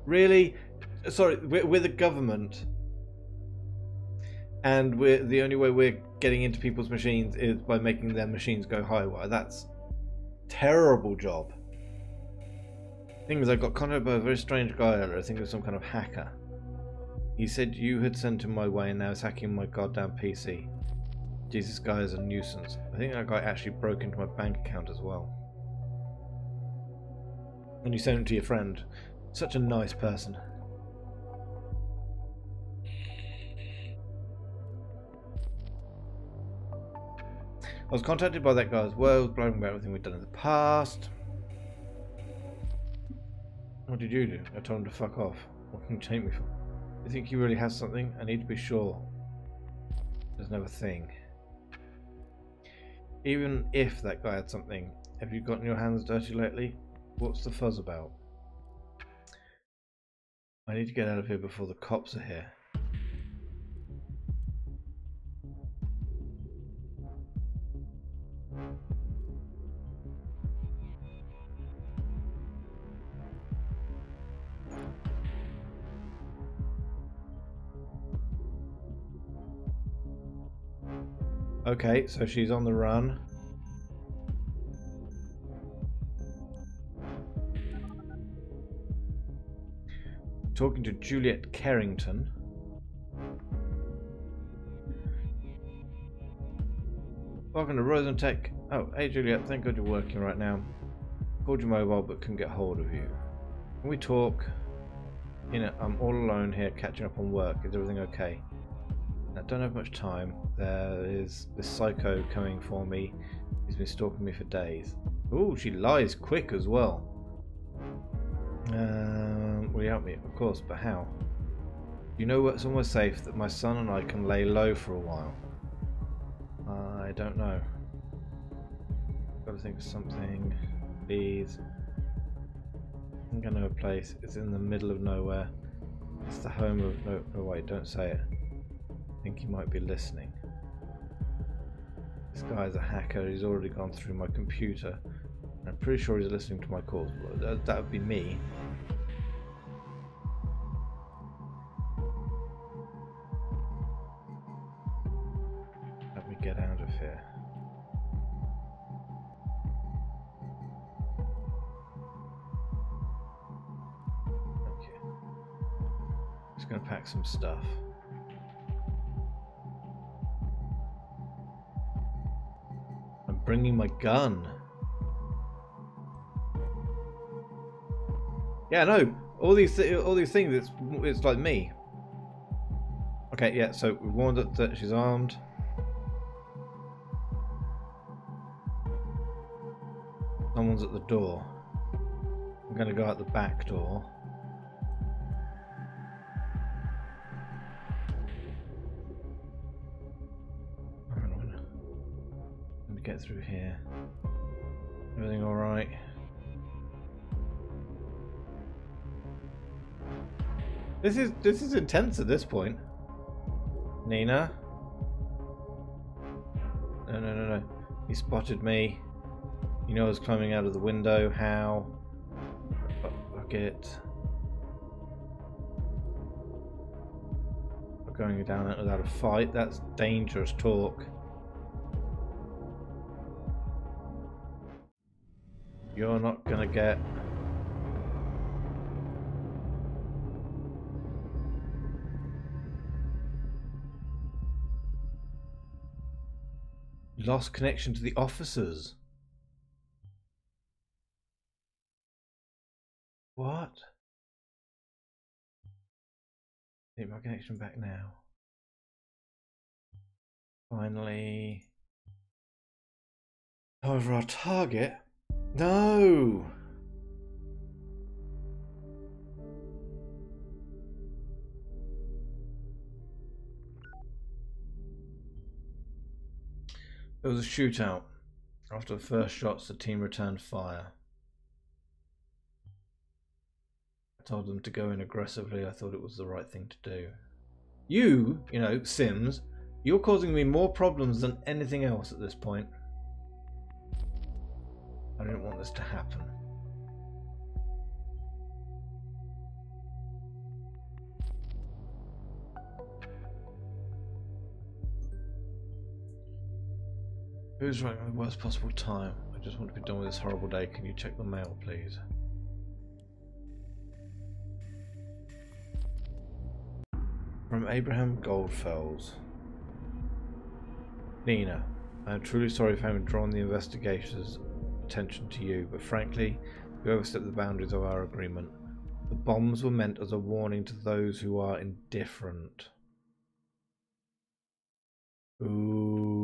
Speaker 1: Really? Sorry, we're the government, and the only way we're getting into people's machines is by making their machines go highwire. That's a terrible job. Thing is, I got contacted by a very strange guy earlier. I think it was some kind of hacker. He said you had sent him my way and now he's hacking my goddamn PC. Jesus, guy is a nuisance. I think that guy actually broke into my bank account as well. And you sent him to your friend. Such a nice person. I was contacted by that guy as well, bragging about everything we'd done in the past. What did you do? I told him to fuck off. What can you take me for? You think he really has something? I need to be sure. There's never a thing. Even if that guy had something, have you gotten your hands dirty lately? What's the fuzz about? I need to get out of here before the cops are here. Okay, so she's on the run. Talking to Juliet KERRINGTON. Welcome to Rosentech. Oh, hey Juliet, thank God you're working right now. Called your mobile but couldn't get hold of you. Can we talk? You know, I'm all alone here catching up on work. Is everything okay? I don't have much time. There is this psycho coming for me. He's been stalking me for days. Ooh, she lies quick as well. Will you help me? Of course, but how? You know what's somewhere safe that my son and I can lay low for a while? I don't know. Gotta think of something. Please. I think I know a place. It's in the middle of nowhere. It's the home of... No, wait, don't say it. I think he might be listening. This guy's a hacker. He's already gone through my computer. I'm pretty sure he's listening to my calls. That would be me. Let me get out of here. Okay. Just going to pack some stuff. I'm bringing my gun. Yeah, no. All these things. It's like me. Okay, yeah. So we warned that she's armed. Someone's at the door. I'm going to go out the back door. Let me get through here. Everything all right? This is intense at this point. Nina. No. He spotted me. You know I was climbing out of the window. How? Fuck it. I'm going down without a fight. That's dangerous talk. You're not gonna get... Lost connection to the officers. What? Need my connection back now. Finally. However, our target. No. There was a shootout. After the first shots, the team returned fire. I told them to go in aggressively. I thought it was the right thing to do. You know, Sims, you're causing me more problems than anything else at this point. I didn't want this to happen. Who's writing at the worst possible time? I just want to be done with this horrible day. Can you check the mail, please? From Abraham GOLDFELS. Nina, I am truly sorry for having drawn the investigator's attention to you, but frankly, you overstepped the boundaries of our agreement. The bombs were meant as a warning to those who are indifferent. Ooh.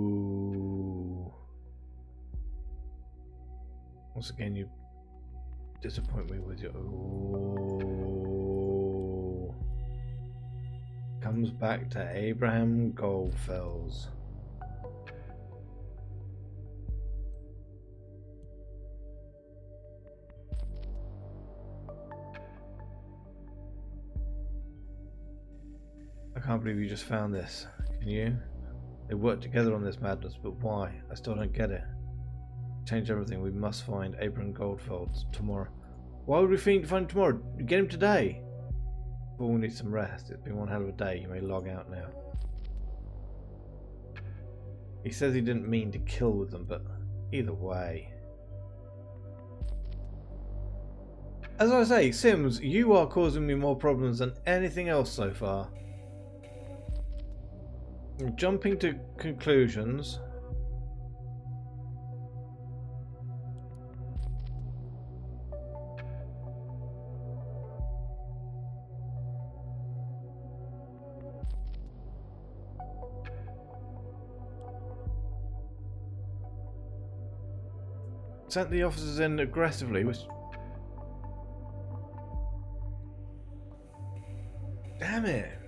Speaker 1: Once again, you disappoint me with your... Ooh. Comes back to Abraham GOLDFELS. I can't believe you just found this. Can you? They worked together on this madness, but why? I still don't get it. Change everything. We must find Abraham GOLDFELS tomorrow. Why would we find him tomorrow? Get him today. But we'll need some rest. It's been one hell of a day. You may log out now. He says he didn't mean to kill with them, but either way. As I say, Sims, you are causing me more problems than anything else so far. I'm jumping to conclusions. Sent the officers in aggressively, which... Damn it!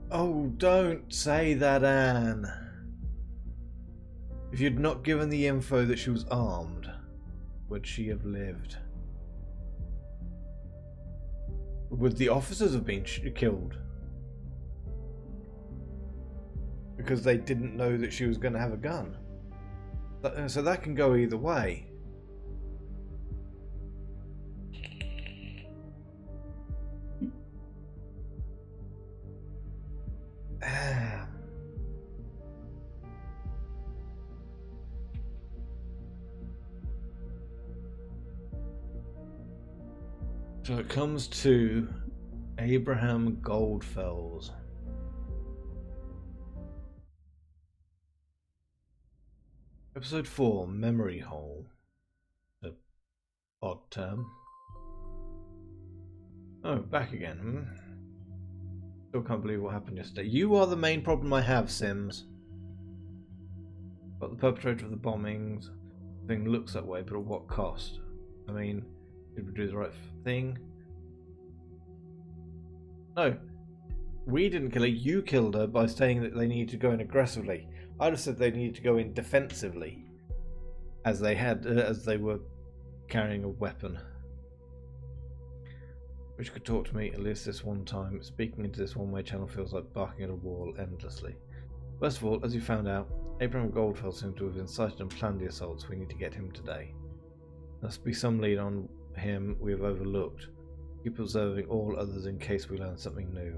Speaker 1: Oh, don't say that, Anne. If you'd not given the info that she was armed, would she have lived? Would the officers have been killed? Because they didn't know that she was going to have a gun. So that can go either way. So it comes to Abraham GOLDFELS. Episode 4, Memory Hole. An odd term. Oh, back again. Still can't believe what happened yesterday. You are the main problem I have, Sims. But the perpetrator of the bombings thing looks that way, but at what cost? I mean, did we do the right thing? No. We didn't kill her, you killed her by saying that they needed to go in aggressively. I'd have said they needed to go in defensively, as they were carrying a weapon. Which could talk to me at least this one time. Speaking into this one-way channel feels like barking at a wall endlessly. First of all, as you found out, Abraham GOLDFELS seems to have incited and planned the assaults. We need to get him today. There must be some lead on him we have overlooked. Keep observing all others in case we learn something new.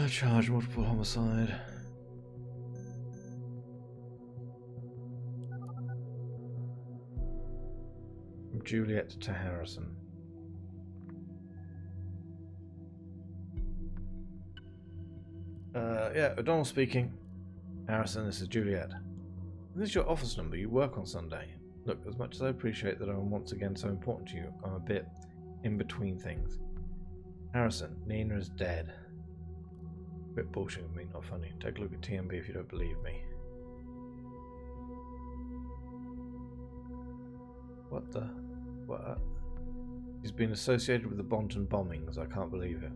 Speaker 1: Charge multiple homicide. From Juliet to Harrison. Yeah, O'Donnell speaking. Harrison, this is Juliet. This is your office number. You work on Sunday. Look, as much as I appreciate that I'm once again so important to you, I'm a bit in between things. Harrison, Nina is dead. Bit bullshit of me, not funny. Take a look at TMB if you don't believe me. What the? What? He's been associated with the Bonton bombings. I can't believe it.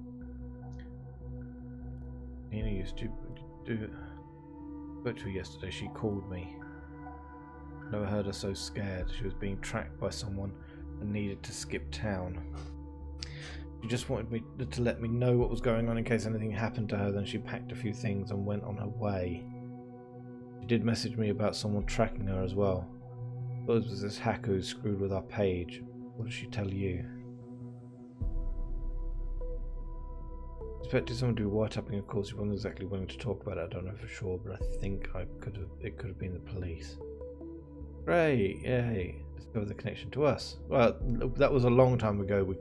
Speaker 1: Nina used to do it. Spoke to her yesterday. She called me. Never heard her so scared. She was being tracked by someone and needed to skip town. She just wanted me to let me know what was going on in case anything happened to her. Then she packed a few things and went on her way. She did message me about someone tracking her as well. Thought it was this hacker who screwed with our page. What did she tell you? Expected someone to be wiretapping, of course. She wasn't exactly willing to talk about it. I don't know for sure, but I think it could have been the police. Great, yay! Discover the connection to us. Well, that was a long time ago. We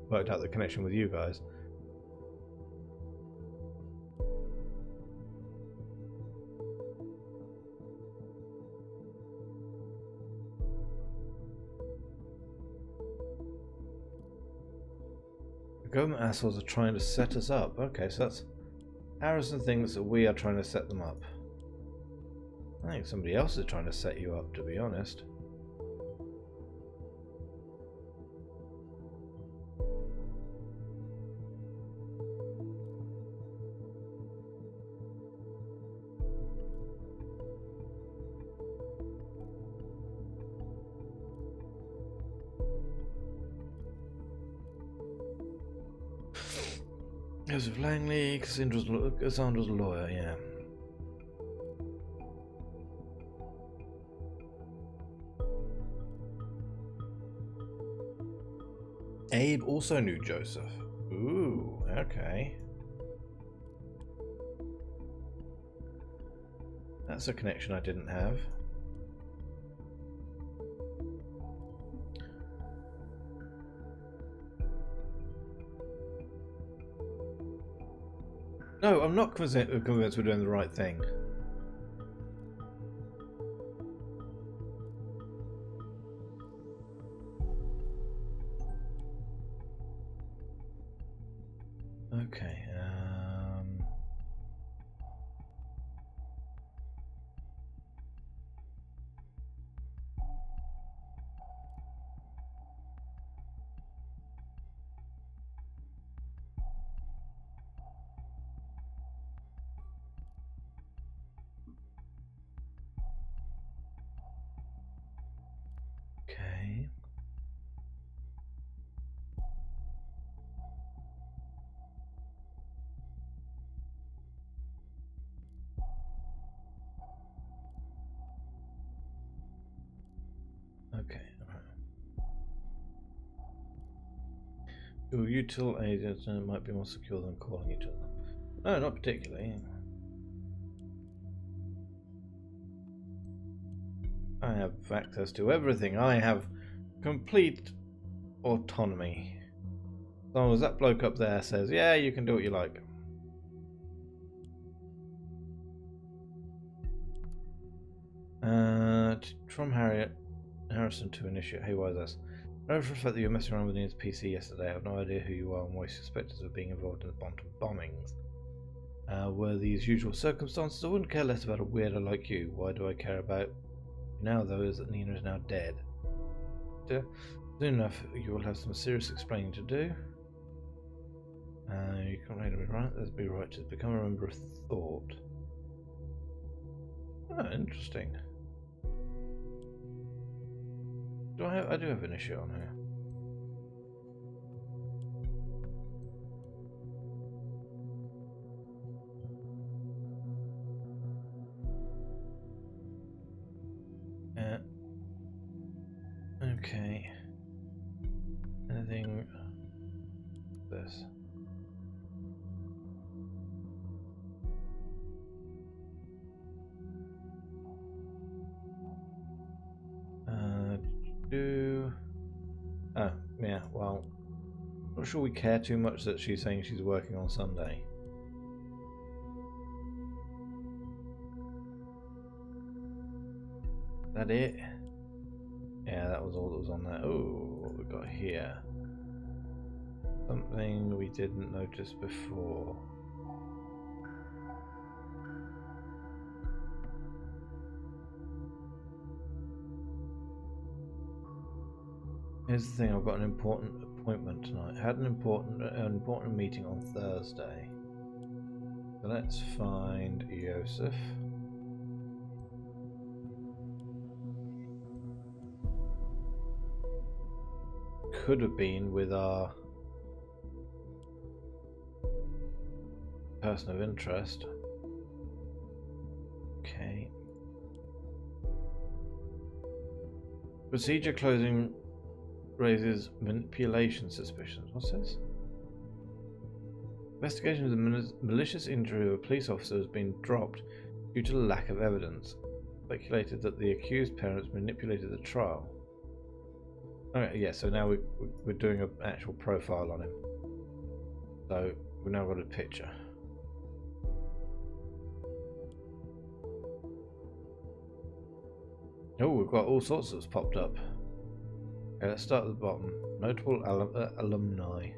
Speaker 1: worked out the connection with you guys. The government assholes are trying to set us up. Okay, so that's Harrison thinks that we are trying to set them up. I think somebody else is trying to set you up, to be honest. Joseph Langley, Cassandra's lawyer, yeah. Abe also knew Joseph. Ooh, okay. That's a connection I didn't have. No, I'm not convinced we're doing the right thing. Okay, okay. Okay, alright. Your util agents might be more secure than calling each other. No, not particularly. I have access to everything. I have complete autonomy. As long as that bloke up there says, yeah, you can do what you like. From Harrison to initiate. Hey, why is this? I know for a fact that you were messing around with Ian's PC yesterday. I have no idea who you are and why you suspect us of being involved in the Bonton bombings. Were these usual circumstances? I wouldn't care less about a weirdo like you. Why do I care about you now, though, is that Nina is now dead? Soon enough, you will have some serious explaining to do. You can't really be right. Let's be righteous. Become a member of thought. Oh, interesting. I do have an issue on here. Okay. Anything? This. Oh, yeah, well, not sure we care too much that she's saying she's working on Sunday. Is that it? Yeah, that was all that was on there. Oh, what we got here? Something we didn't notice before. Here's the thing, I've got an important appointment tonight. I had an important meeting on Thursday. So let's find Yosef. Could have been with our person of interest. Okay. Procedure closing raises manipulation suspicions. What's this? Investigation of the malicious injury of a police officer has been dropped due to lack of evidence. Speculated that the accused parents manipulated the trial. Okay, yeah, so now we're doing an actual profile on him. So we've now got a picture. Oh, we've got all sorts that's popped up. Okay, let's start at the bottom. Notable alumni.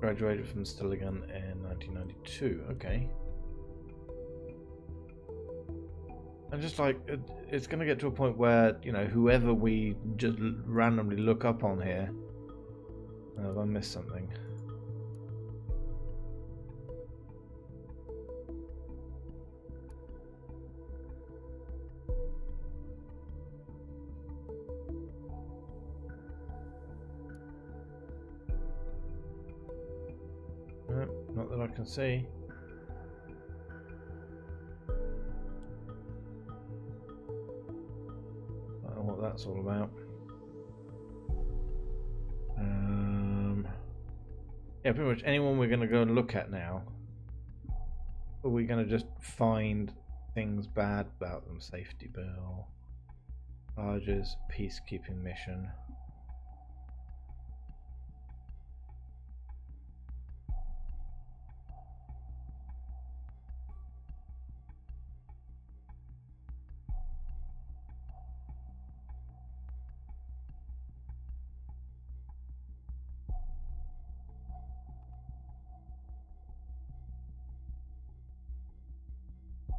Speaker 1: Graduated from Stilligan in 1992. Okay. And just like, it's going to get to a point where, you know, whoever we just randomly look up on here. Have I missed something? Not that I can see. I don't know what that's all about. Yeah, pretty much anyone we're going to go and look at now. Or we're going to just find things bad about them. Safety bill, charges, peacekeeping mission.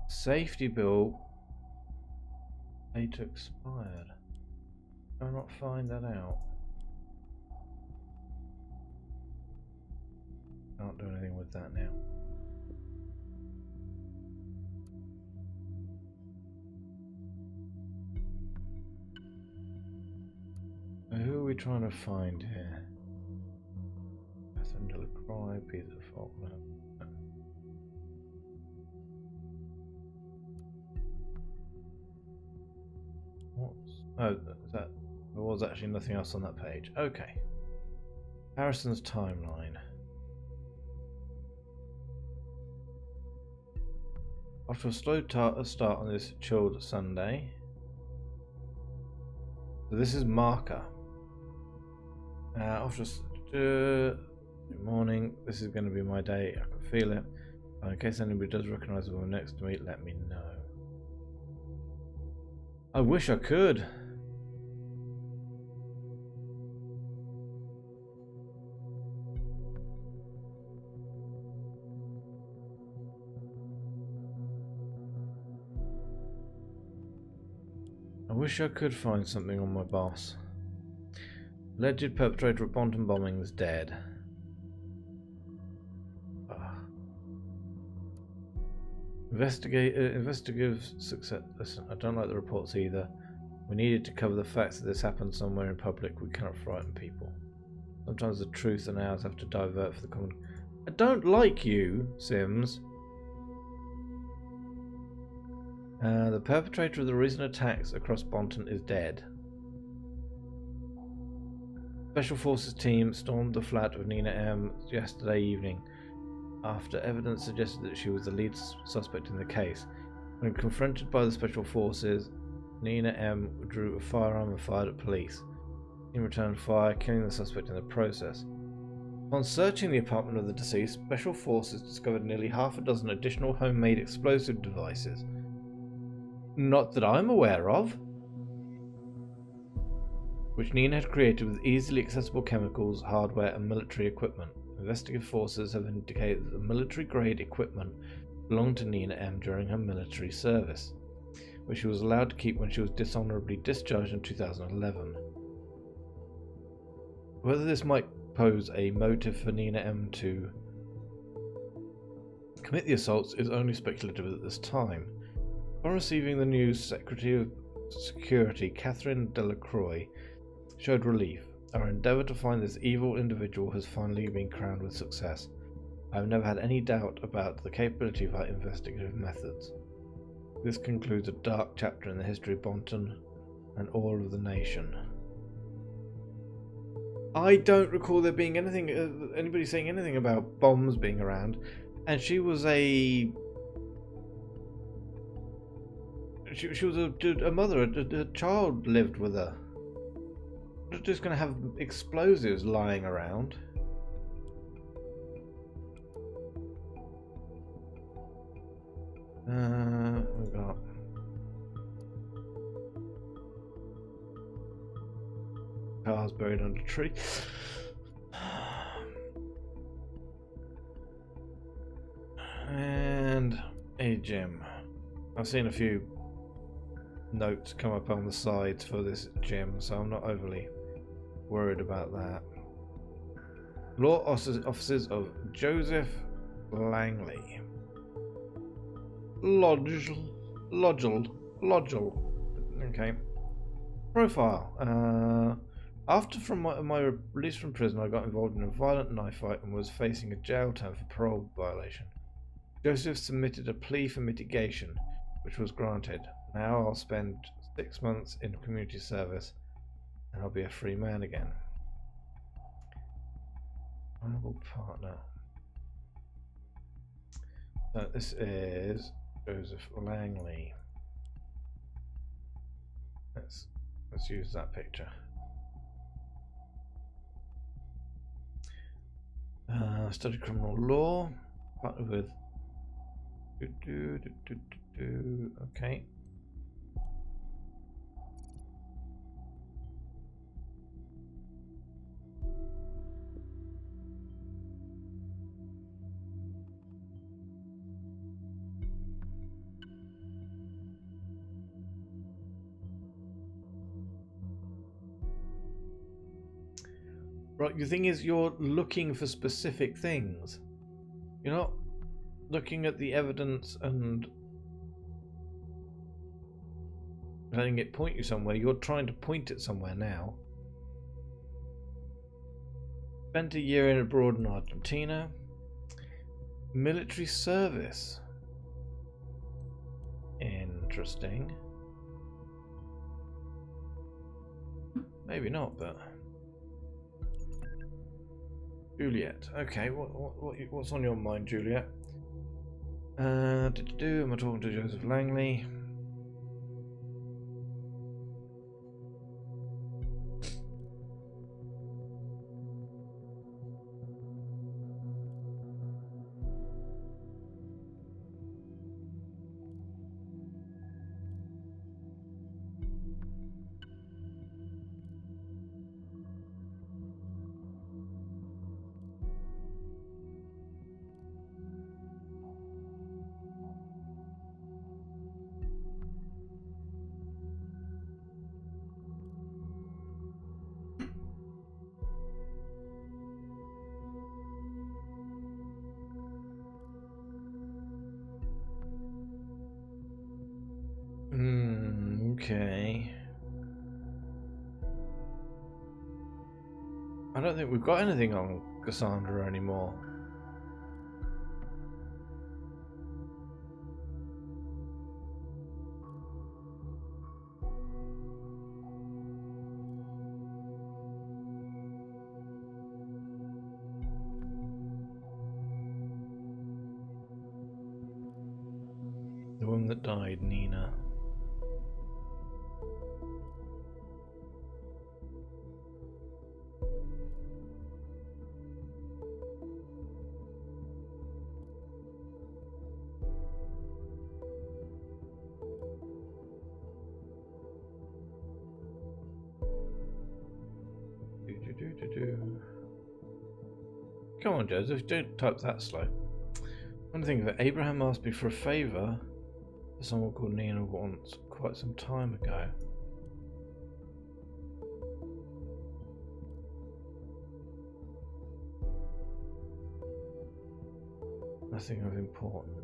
Speaker 1: Safety bill data expired. Can I not find that out? Can't do anything with that now. So who are we trying to find here? Catherine Delacroix, Peter Faulkner. Oh, there was actually nothing else on that page. Okay. Harrison's timeline. After a slow start on this chilled Sunday. So this is Marker. After Good morning. This is going to be my day. I can feel it. In case anybody does recognise the woman next to me, let me know. I wish I could. I wish I could find something on my boss. Alleged perpetrator of Bonton bombing is dead. Investigative success. Listen, I don't like the reports either. We needed to cover the facts that this happened somewhere in public. We cannot frighten people. Sometimes the truth and ours have to divert for the common. I don't like you, Sims. The perpetrator of the recent attacks across Bonton is dead. Special Forces team stormed the flat of Nina M. yesterday evening after evidence suggested that she was the lead suspect in the case. When confronted by the Special Forces, Nina M. drew a firearm and fired at police. He returned fire, killing the suspect in the process. Upon searching the apartment of the deceased, Special Forces discovered nearly half a dozen additional homemade explosive devices. Not that I'm aware of. Which Nina had created with easily accessible chemicals, hardware and military equipment. Investigative forces have indicated that the military-grade equipment belonged to Nina M. during her military service, which she was allowed to keep when she was dishonorably discharged in 2011. Whether this might pose a motive for Nina M. to commit the assaults is only speculative at this time. Upon receiving the news, Secretary of Security Catherine Delacroix showed relief. Our endeavour to find this evil individual has finally been crowned with success. I have never had any doubt about the capability of our investigative methods. This concludes a dark chapter in the history of Bonton and all of the nation. I don't recall there being anything, anybody saying anything about bombs being around, and she was a mother. A child lived with her. Not just going to have explosives lying around. We got cars buried under a tree. And a gym. I've seen a few notes come up on the sides for this gym, so I'm not overly worried about that. Law offices of Joseph Langley. Lodgel. Okay. Profile. After my release from prison, I got involved in a violent knife fight and was facing a jail term for parole violation. Joseph submitted a plea for mitigation, which was granted. Now I'll spend 6 months in community service and I'll be a free man again. Viable partner. So this is Joseph Langley. Let's use that picture. Studied criminal law, partnered with okay. Right, the thing is, you're looking for specific things. You're not looking at the evidence and letting it point you somewhere. You're trying to point it somewhere now. Spent a year in abroad in Argentina. Military service. Interesting. Maybe not, but Juliet. Okay, what's on your mind, Juliet? Am I talking to Joseph Langley? Okay. I don't think we've got anything on Cassandra anymore. The woman that died, Nina. Come on, Joseph, don't type that slow. One thing that Abraham asked me for a favour for someone called Nina once, quite some time ago. Nothing of importance.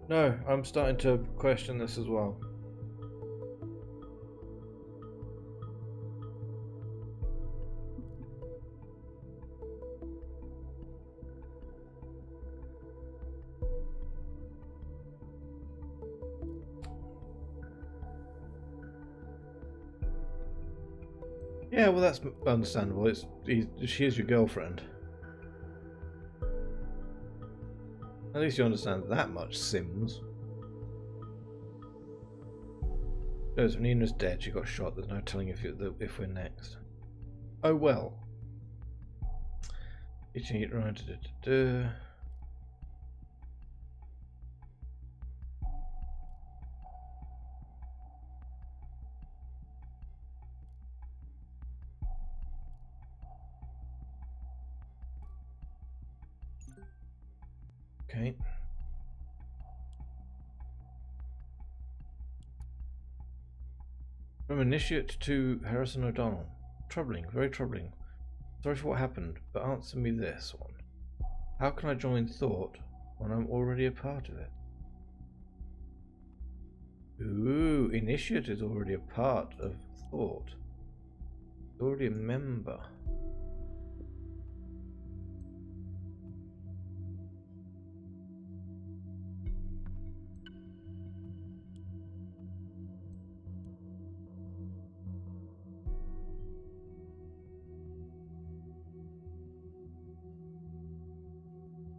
Speaker 1: No, I'm starting to question this as well. Yeah, well, that's understandable. She is your girlfriend. At least you understand that much, Sims. Joseph, Nina's dead. She got shot. There's no telling if we're next. Oh well. Eating it right. Okay. From initiate to Harrison O'Donnell. Troubling, very troubling. Sorry for what happened, but answer me this one. How can I join thought when I'm already a part of it? Ooh, initiate is already a part of thought. Already a member.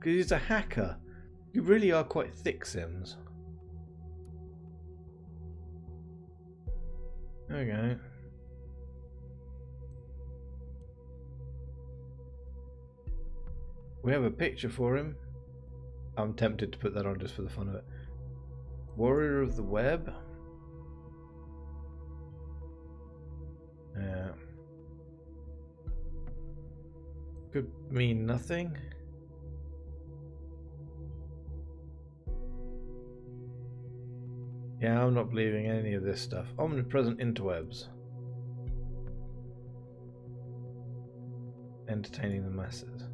Speaker 1: Because he's a hacker. You really are quite thick, Sims. There we go. We have a picture for him. I'm tempted to put that on just for the fun of it. Warrior of the Web. Yeah. Could mean nothing. Yeah, I'm not believing any of this stuff. Omnipresent interwebs. Entertaining the masses.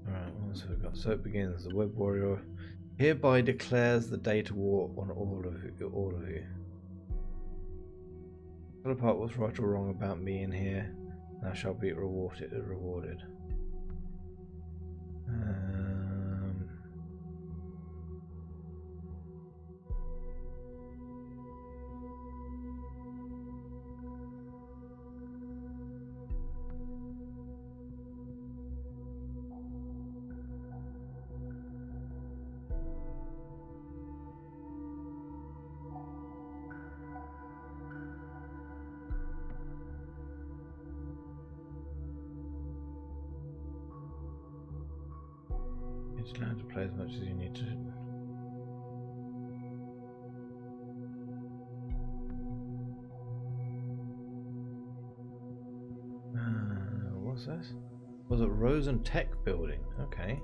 Speaker 1: Alright, what else have we got? So it begins. The web warrior hereby declares the data war on all of you. Tell apart what's right or wrong about me in here. Thou shalt be rewarded. It's allowed to play as much as you need to. access? Was it Rosen Tech Building? Okay.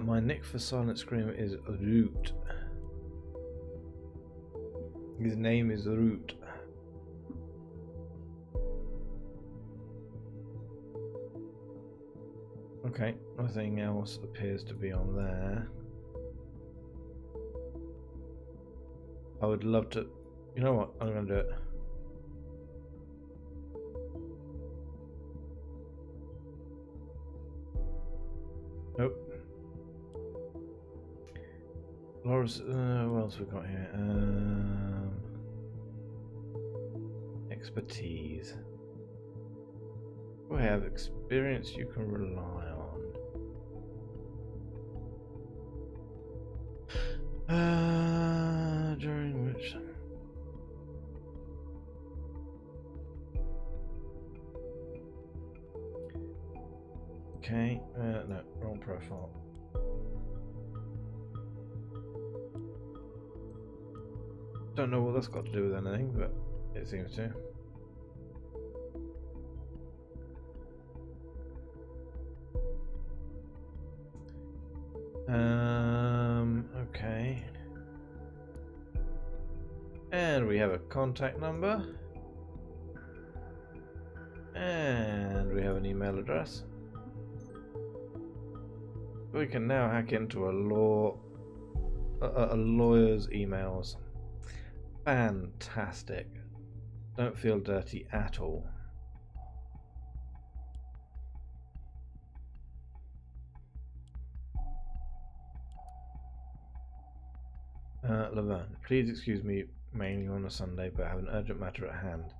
Speaker 1: My nick for Silent Scream is Root. His name is Root. Okay, nothing else appears to be on there. I would love to... You know what? I'm going to do it. Nope. Laura's... what else we got here? Expertise. We have experience you can rely on. During which... Okay, no, wrong profile. Don't know what that's got to do with anything, but it seems to. Okay. And we have a contact number. And we have an email address. We can now hack into a lawyer's emails. Fantastic. Don't feel dirty at all. Laverne, please excuse me mainly on a Sunday, but I have an urgent matter at hand.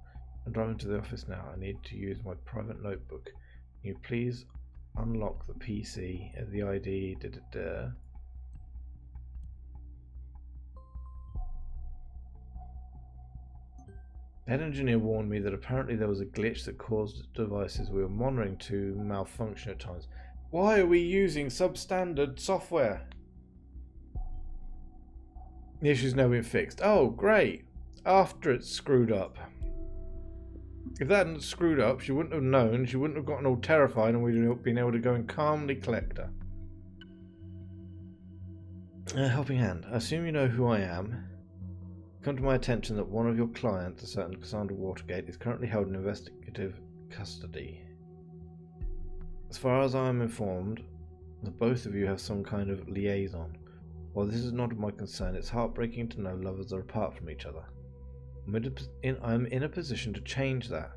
Speaker 1: I'm driving to the office now. I need to use my private notebook. Can you please unlock the PC, the ID, The head engineer warned me that apparently there was a glitch that caused devices we were monitoring to malfunction at times. Why are we using substandard software? The issue's now been fixed. Oh, great. After it's screwed up. If that hadn't screwed up, she wouldn't have known, she wouldn't have gotten all terrified, and we'd have been able to go and calmly collect her. Helping hand. I assume you know who I am. Come to my attention that one of your clients, a certain Cassandra Watergate, is currently held in investigative custody. As far as I am informed, the both of you have some kind of liaison. While this is not of my concern, it's heartbreaking to know lovers are apart from each other. I'm in a position to change that.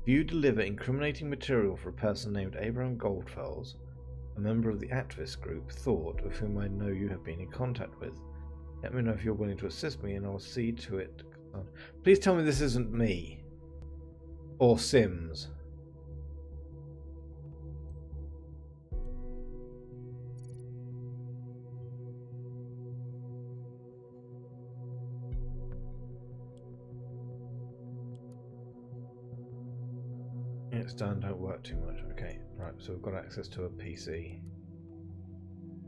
Speaker 1: If you deliver incriminating material for a person named Abraham GOLDFELS, a member of the activist group Thought, with whom I know you have been in contact with, let me know if you're willing to assist me and I'll see to it. Please tell me this isn't me. Or Sims. It's done, don't work too much. Okay, right, so we've got access to a PC.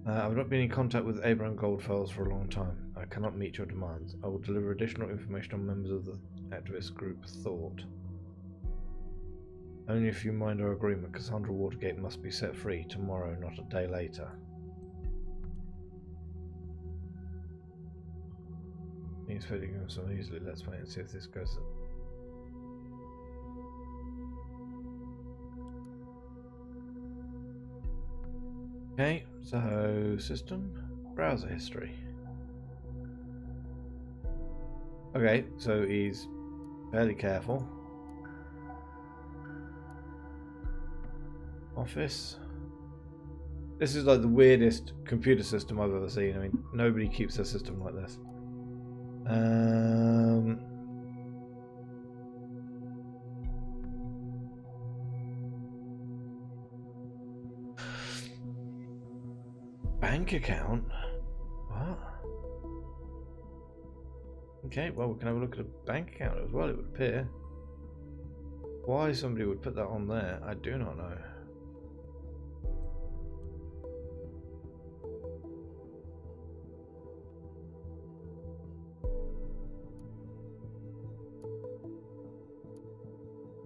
Speaker 1: I've not been in contact with Abraham GOLDFELS for a long time. I cannot meet your demands. I will deliver additional information on members of the activist group Thought. Only if you mind our agreement, Cassandra Watergate must be set free tomorrow, not a day later. Things fitting so easily. Let's wait and see if this goes. Okay, so system, browser history. Okay, so he's fairly careful. Office. This is like the weirdest computer system I've ever seen. I mean, nobody keeps their system like this. Bank account? What? Okay, well, we can have a look at a bank account as well, it would appear. Why somebody would put that on there, I do not know.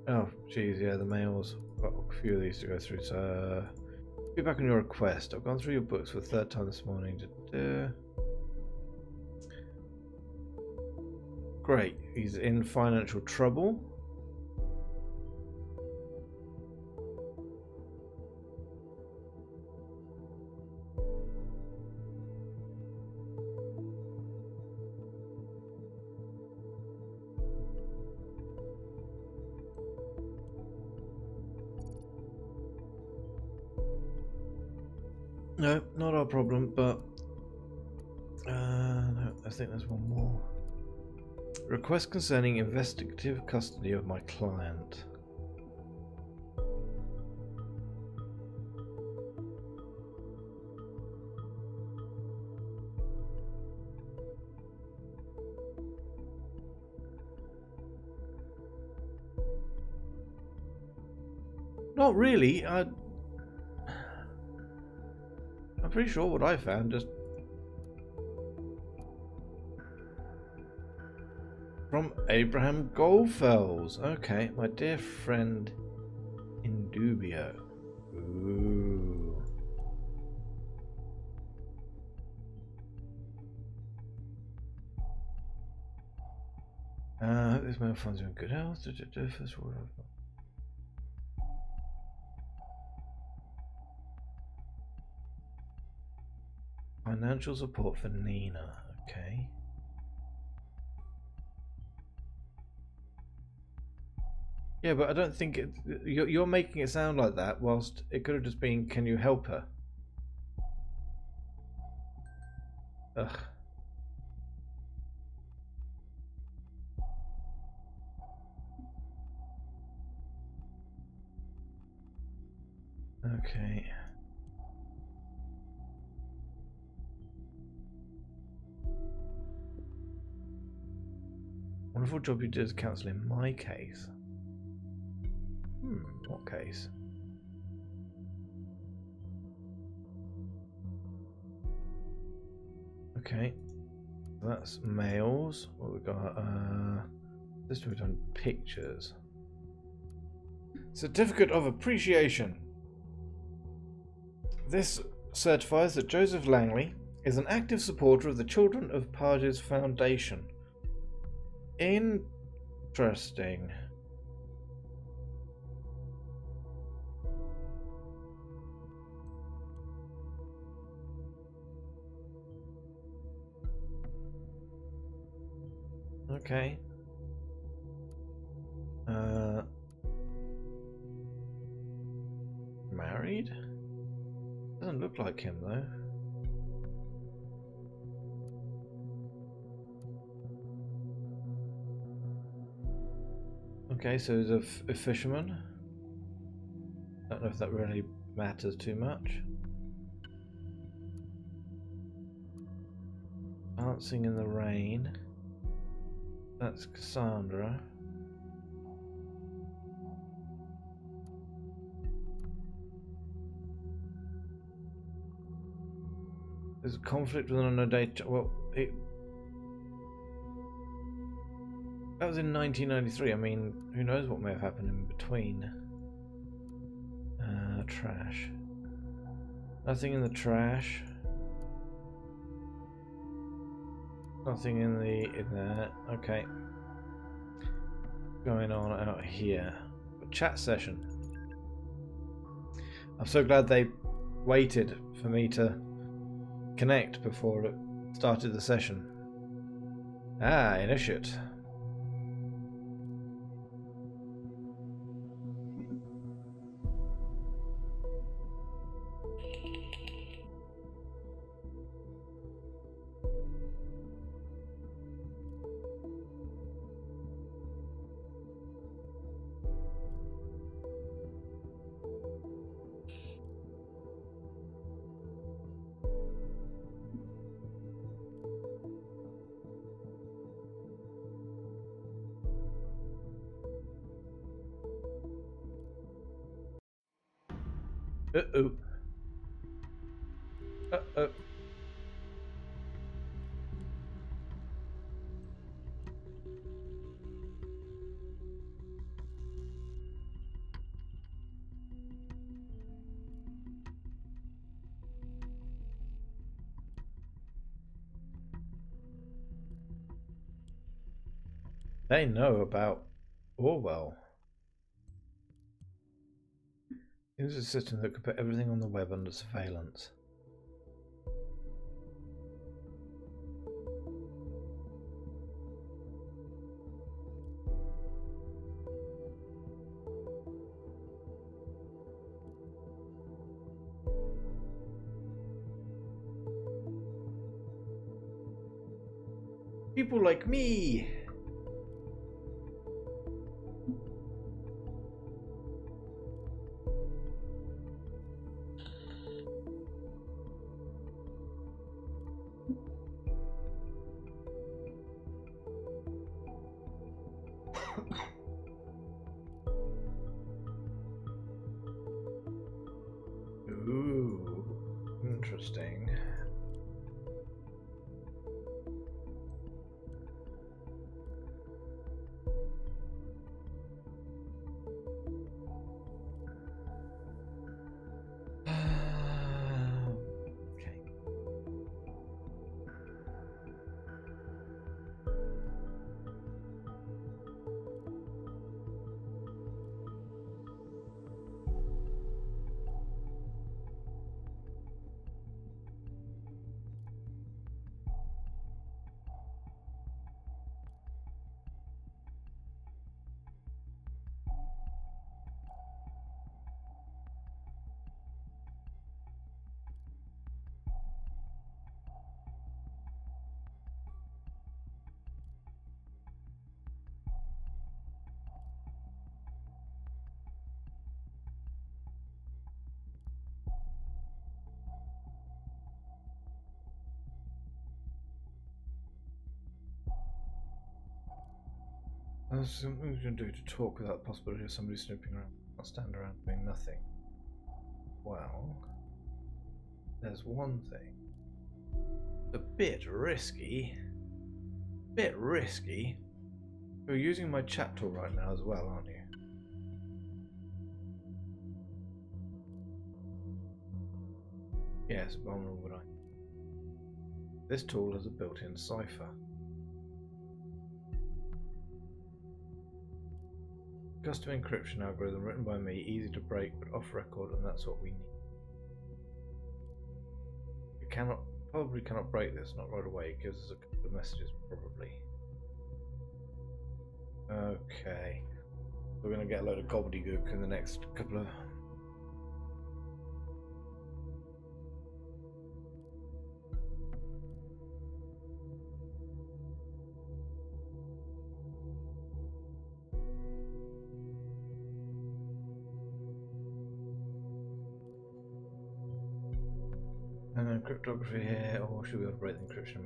Speaker 1: Oh, geez, yeah, the mail's got a few of these to go through. So, feedback on your request. I've gone through your books for the third time this morning. Great, he's in financial trouble. No, not our problem, but no, I think there's one more. Request concerning investigative custody of my client. Not really. I'm pretty sure what I found just from Abraham GOLDFELS. Okay, my dear friend in dubio. Ooh. I hope this mail finds you in good health. First of all, financial support for Nina. Okay. Yeah, but I don't think you're making it sound like that. Whilst it could have just been, "Can you help her?" Ugh. Okay. Wonderful job you did as counsel in my case. What case? Okay. That's mails. What we got? This we've done pictures. Certificate of Appreciation. This certifies that Joseph Langley is an active supporter of the Children of Pages Foundation. Interesting. Okay. Married? Doesn't look like him though. Okay, so he's a fisherman. Don't know if that really matters too much. Dancing in the Rain. That's Cassandra. There's a conflict with an date. Well, that was in 1993. I mean, who knows what may have happened in between. Trash. Nothing in the trash. Nothing in there. Okay. Going on out here. A chat session. I'm so glad they waited for me to connect before it started the session. Ah, initiate. Uh-oh. Uh-oh. They know about Orwell. It was a system that could put everything on the web under surveillance. People like me! Ooh, interesting. There's something we can do to talk without the possibility of somebody snooping around. Not stand around doing nothing. Well, there's one thing. A bit risky. Bit risky. You're using my chat tool right now as well, aren't you? Yes, vulnerable. This tool has a built-in cipher. Custom encryption algorithm written by me, easy to break but off record, and that's what we need. We probably cannot break this, not right away. It gives us a couple of messages probably. Okay. We're gonna get a load of gobbledygook in the next couple of cryptography here, or should we be able to break the encryption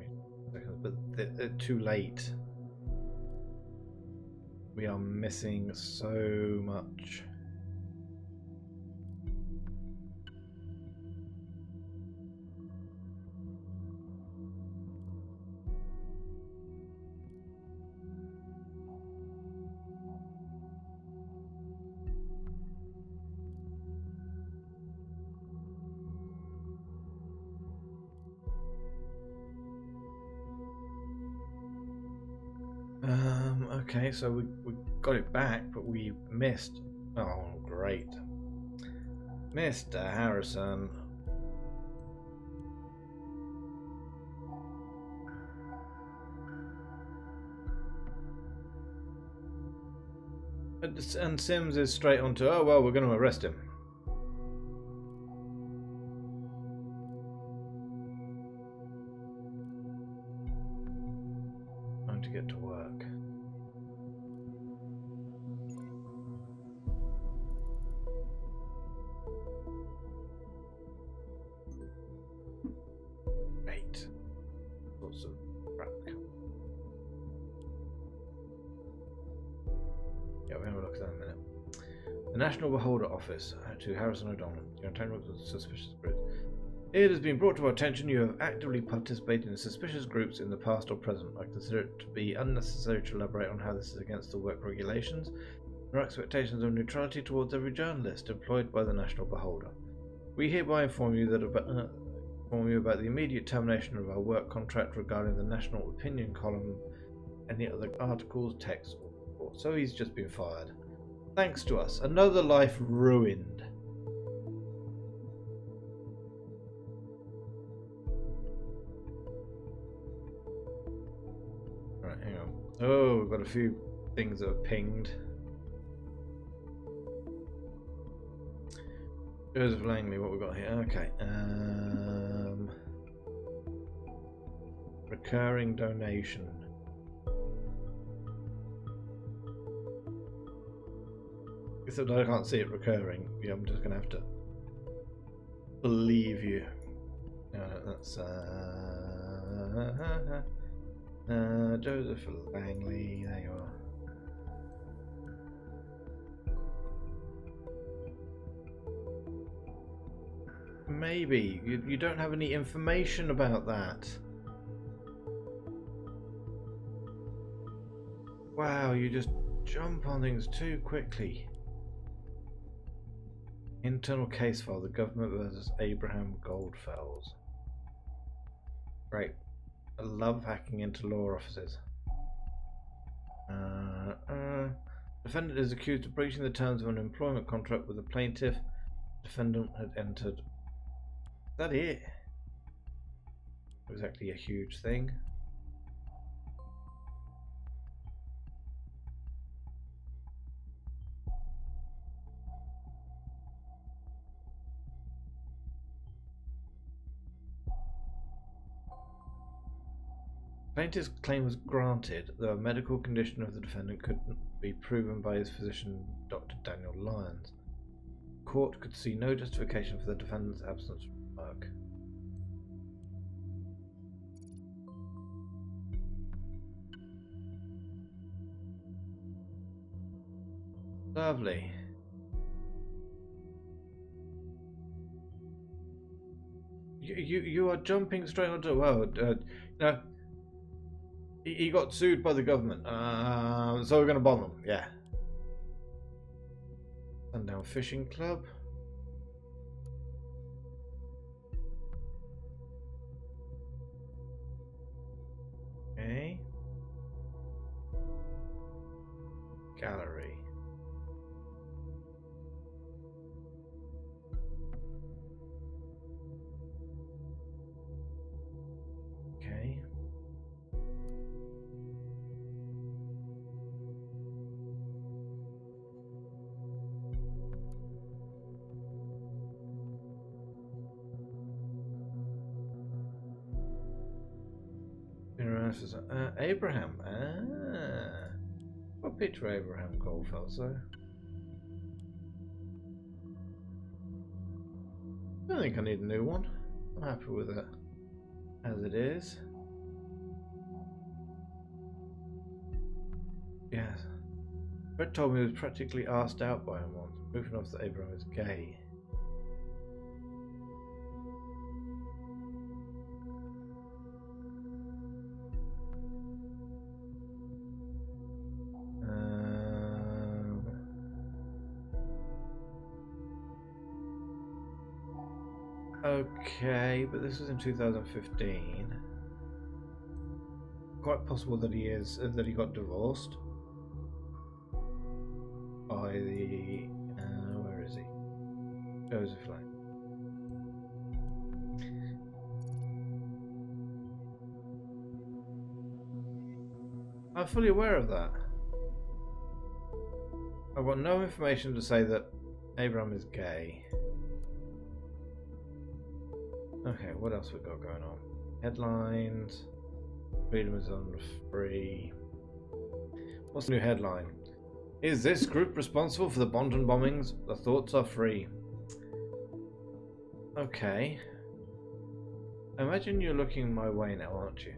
Speaker 1: seconds? But they're too late. We are missing so much. Okay, so we got it back, but we missed. Oh, great. Mr. Harrison. And Sims is straight onto, oh, well, we're going to arrest him. Time to get to work. The National Beholder Office to Harrison O'Donnell. You're entitled to suspicious groups. It has been brought to our attention you have actively participated in suspicious groups in the past or present. I consider it to be unnecessary to elaborate on how this is against the work regulations and our expectations of neutrality towards every journalist employed by the National Beholder. We hereby inform you about the immediate termination of our work contract regarding the National Opinion column any other articles, text, or reports. So he's just been fired. Thanks to us. Another life ruined. Right, hang on. Oh, we've got a few things that are pinged. Joseph Langley, what we got here? Okay. Recurring donation. Except I can't see it recurring. Yeah, I'm just gonna have to believe you. That's Joseph Langley. There you are. Maybe you don't have any information about that. Wow, you just jump on things too quickly. Internal case file: the government versus Abraham GOLDFELS. Great. I love hacking into law offices. Defendant is accused of breaching the terms of an employment contract with the plaintiff. Defendant had entered. Is that it? Not exactly a huge thing. Plaintiff's claim was granted, though a medical condition of the defendant couldn't be proven by his physician, Dr. Daniel Lyons. The court could see no justification for the defendant's absence from work. Lovely. You are jumping straight onto no. He got sued by the government, so we're going to bomb him. Yeah. Sundown Fishing Club. Okay. Gallery. Okay. Abraham. What picture Abraham GOLDFELS though? I don't think I need a new one. I'm happy with it as it is. Yes. Fred told me he was practically asked out by him once, proving off that Abraham is gay. Okay, but this was in 2015. Quite possible that he got divorced by the where is he? Joseph Lang. I'm fully aware of that. I've got no information to say that Abraham is gay. Okay, what else we got going on? Headlines. Freedom is on free. What's the new headline? Is this group responsible for the Bondon bombings? The thoughts are free. Okay. I imagine you're looking my way now, aren't you?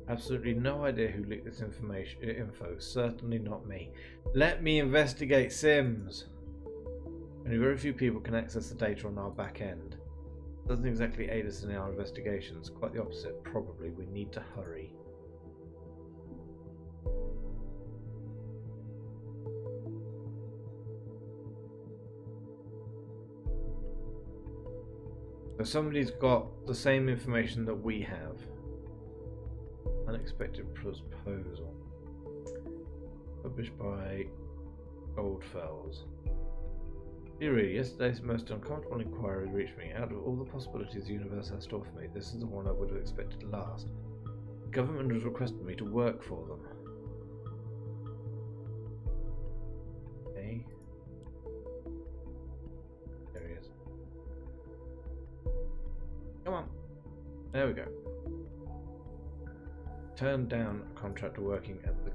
Speaker 1: Absolutely no idea who leaked this info. Certainly not me. Let me investigate Sims. Only very few people can access the data on our back end. Doesn't exactly aid us in our investigations. Quite the opposite, probably. We need to hurry. So somebody's got the same information that we have. Unexpected proposal. Published by GOLDFELS. Dear reader, yesterday's most uncomfortable inquiry reached me. Out of all the possibilities the universe has to offer me, this is the one I would have expected last. The government has requested me to work for them. Okay. There he is. Come on. There we go. Turned down a contractor working at the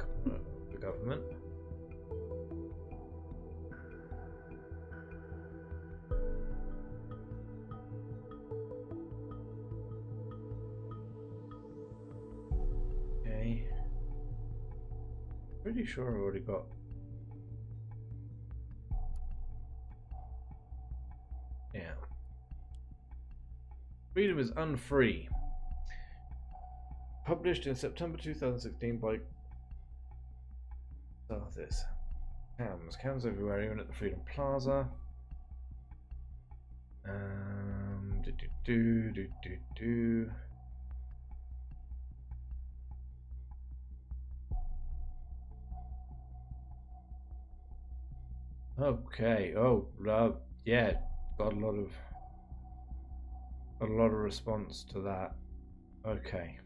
Speaker 1: government. Okay. Pretty sure I already got. Yeah. Freedom is Unfree. Published in September 2016 by this. Cams everywhere, even at the Freedom Plaza. Okay. Oh, yeah. Got a lot of response to that. Okay.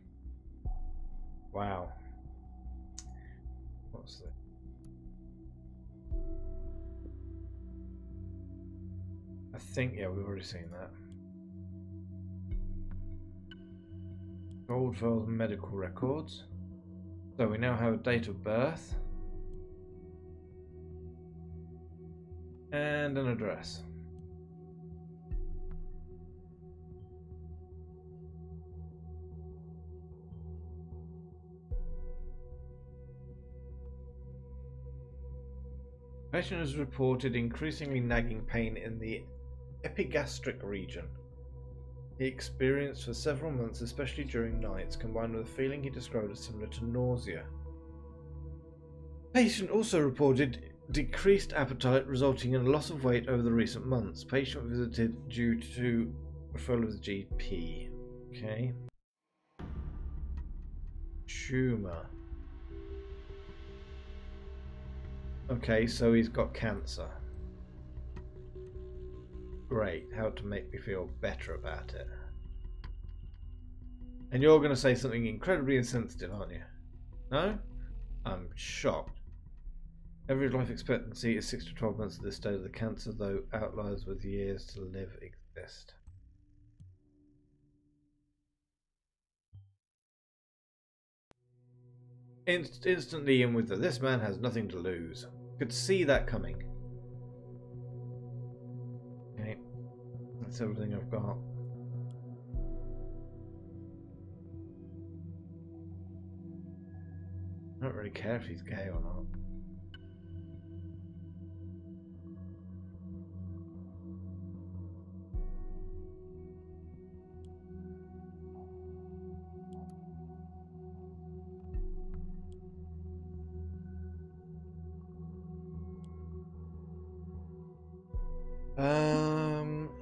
Speaker 1: Wow. What's this? I think, yeah, we've already seen that. GOLDFELS medical records. So we now have a date of birth. And an address. Patient has reported increasingly nagging pain in the epigastric region. He experienced for several months, especially during nights, combined with a feeling he described as similar to nausea. Patient also reported decreased appetite resulting in a loss of weight over the recent months. Patient visited due to referral of the GP. Okay. Tumor. Okay, so he's got cancer. Great. How to make me feel better about it. And you're going to say something incredibly insensitive, aren't you? No? I'm shocked. Average life expectancy is 6 to 12 months at this stage of the cancer, though outliers with years to live exist. Instantly in with the this man has nothing to lose. Could see that coming. Okay, that's everything I've got. I don't really care if he's gay or not.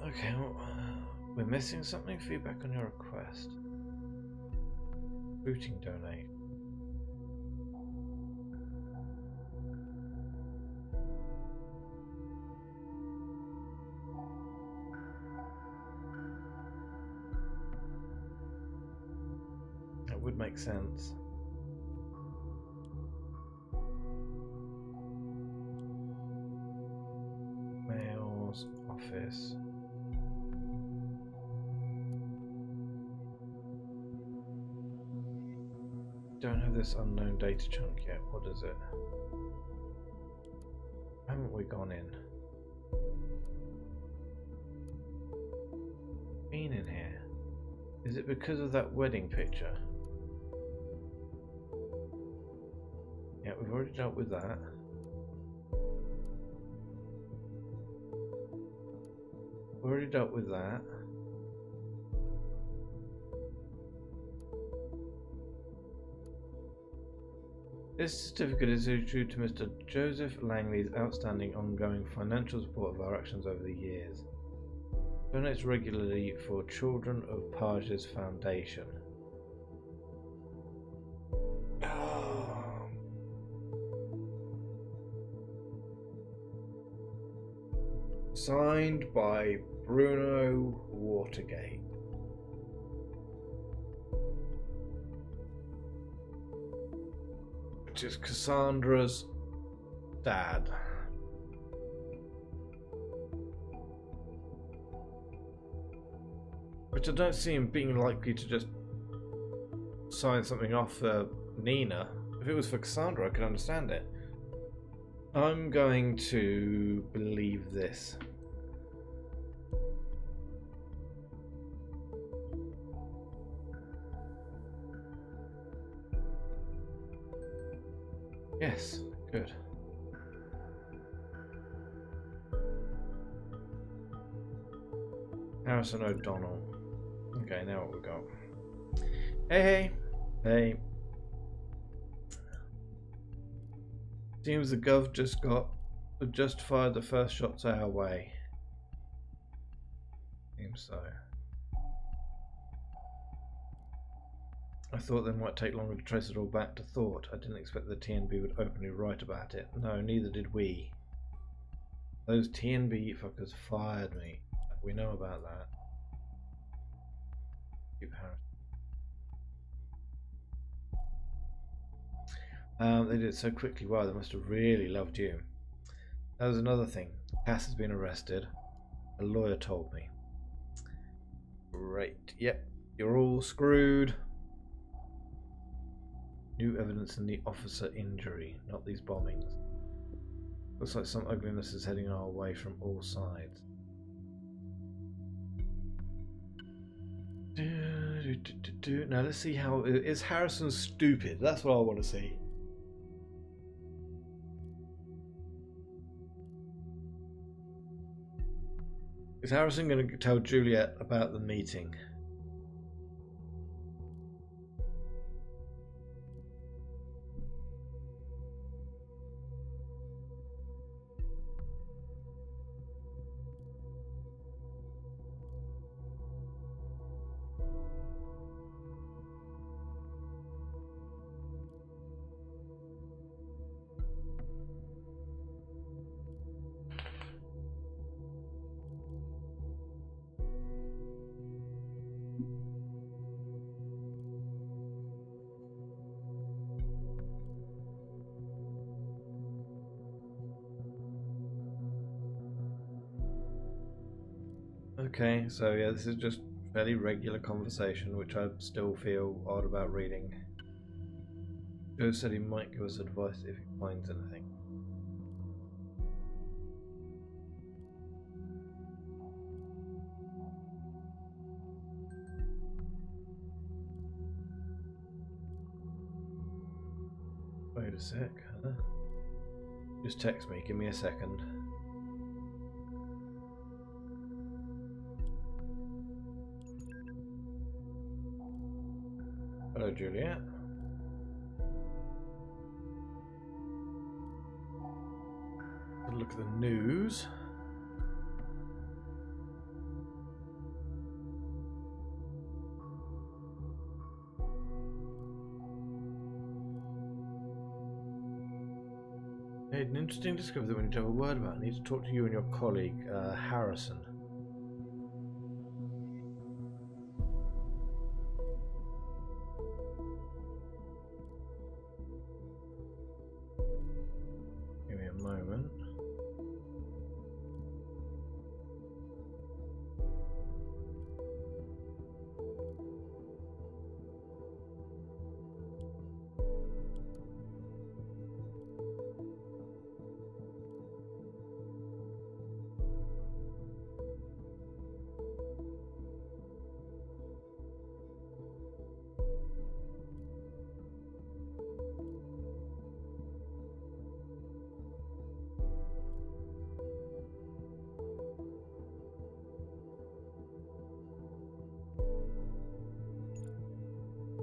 Speaker 1: Okay, well, we're missing something. Feedback on your request. Booting donate. That would make sense. Mails, office. Don't have this unknown data chunk yet. What is it? Haven't we gone in? Been in here? Is it because of that wedding picture? Yeah, we've already dealt with that. Already dealt with that. This certificate is issued to Mr. Joseph Langley's outstanding ongoing financial support of our actions over the years. Donates regularly for Children of Pages Foundation. Signed by Bruno Watergate. Which is Cassandra's dad. Which I don't see him being likely to just sign something off for Nina. If it was for Cassandra, I could understand it. I'm going to believe this. Yes, good. Harrison O'Donnell. Okay, now what we got? Hey, hey. Seems the Gov just fired the first shots our way. Seems so. I thought they might take longer to trace it all back to thought. I didn't expect the TNB would openly write about it. No, neither did we. Those TNB fuckers fired me. We know about that. Keep Harris. They did it so quickly. Wow, they must have really loved you. That was another thing. Cass has been arrested. A lawyer told me. Great. Yep. You're all screwed. New evidence in the officer injury, not these bombings. Looks like some ugliness is heading our way from all sides. Now let's see how... Is Harrison stupid? That's what I want to see. Is Harrison going to tell Juliet about the meeting? Okay, so yeah, this is just fairly regular conversation, which I still feel odd about reading. Joe said he might give us advice if he finds anything. Wait a sec, huh? Just text me, give me a second. Hello, Juliet. Look at the news. Made an interesting discovery that we need to have a word about. I need to talk to you and your colleague, Harrison. Give me a moment.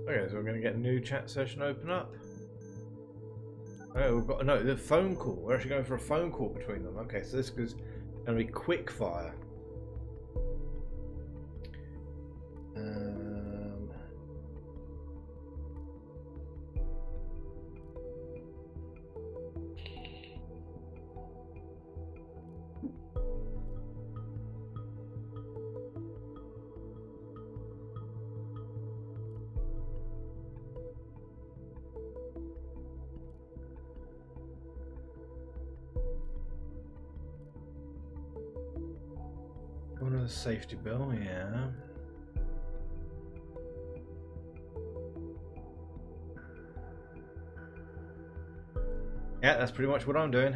Speaker 1: Okay, so we're going to get a new chat session open up. Oh, we've got the phone call. We're actually going for a phone call between them. Okay, so this is going to be quick fire. Safety bill, yeah. Yeah, that's pretty much what I'm doing.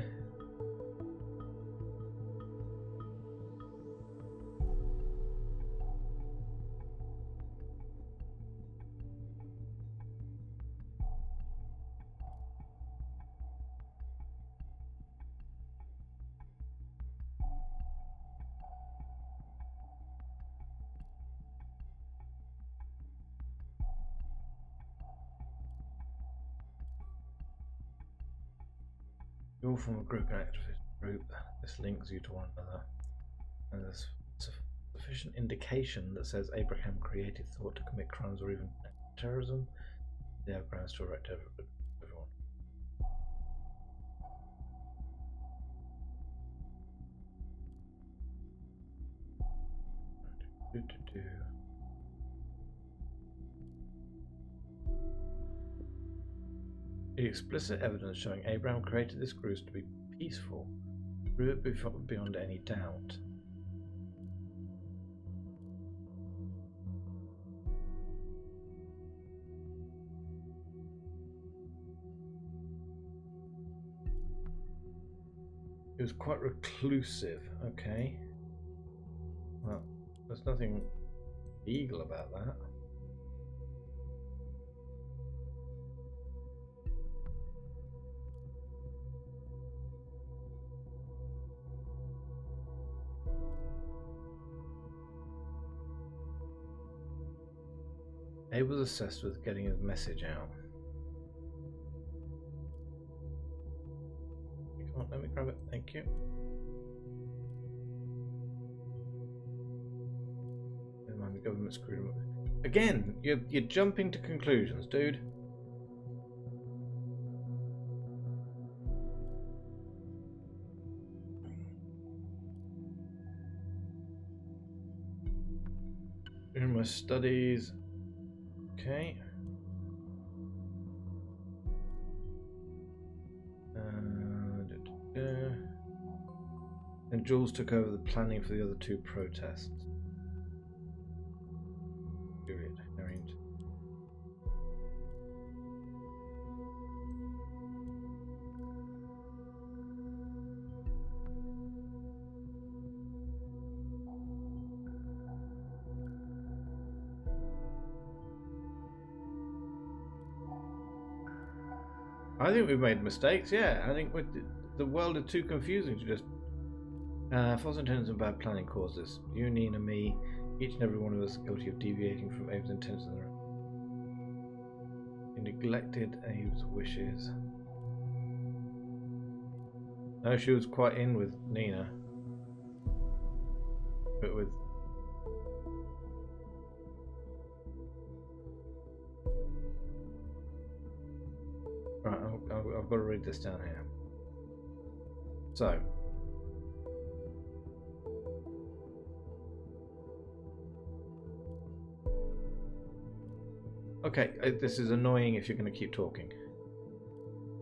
Speaker 1: You're from a group, an activist group. This links you to one another. And there's sufficient indication that says Abraham created thought to commit crimes or even terrorism. They have grounds to arrest everyone. The explicit evidence showing Abraham created this group to be peaceful proved beyond any doubt. He was quite reclusive. Okay. Well, there's nothing illegal about that. Abe was assessed with getting his message out. Come on, let me grab it. Thank you. Never mind, the government screwed him up. Again, you're jumping to conclusions, dude. In my studies. Okay. And Jules took over the planning for the other two protests. Juliet, Kerrington. I think we've made mistakes, yeah. I think the world is too confusing to just... false intentions and bad planning causes. You, Nina, me, each and every one of us guilty of deviating from Abe's intentions. You neglected Abe's wishes. No, she was quite in with Nina. But with... Right, I've got to read this down here. So... Okay, this is annoying if you're going to keep talking.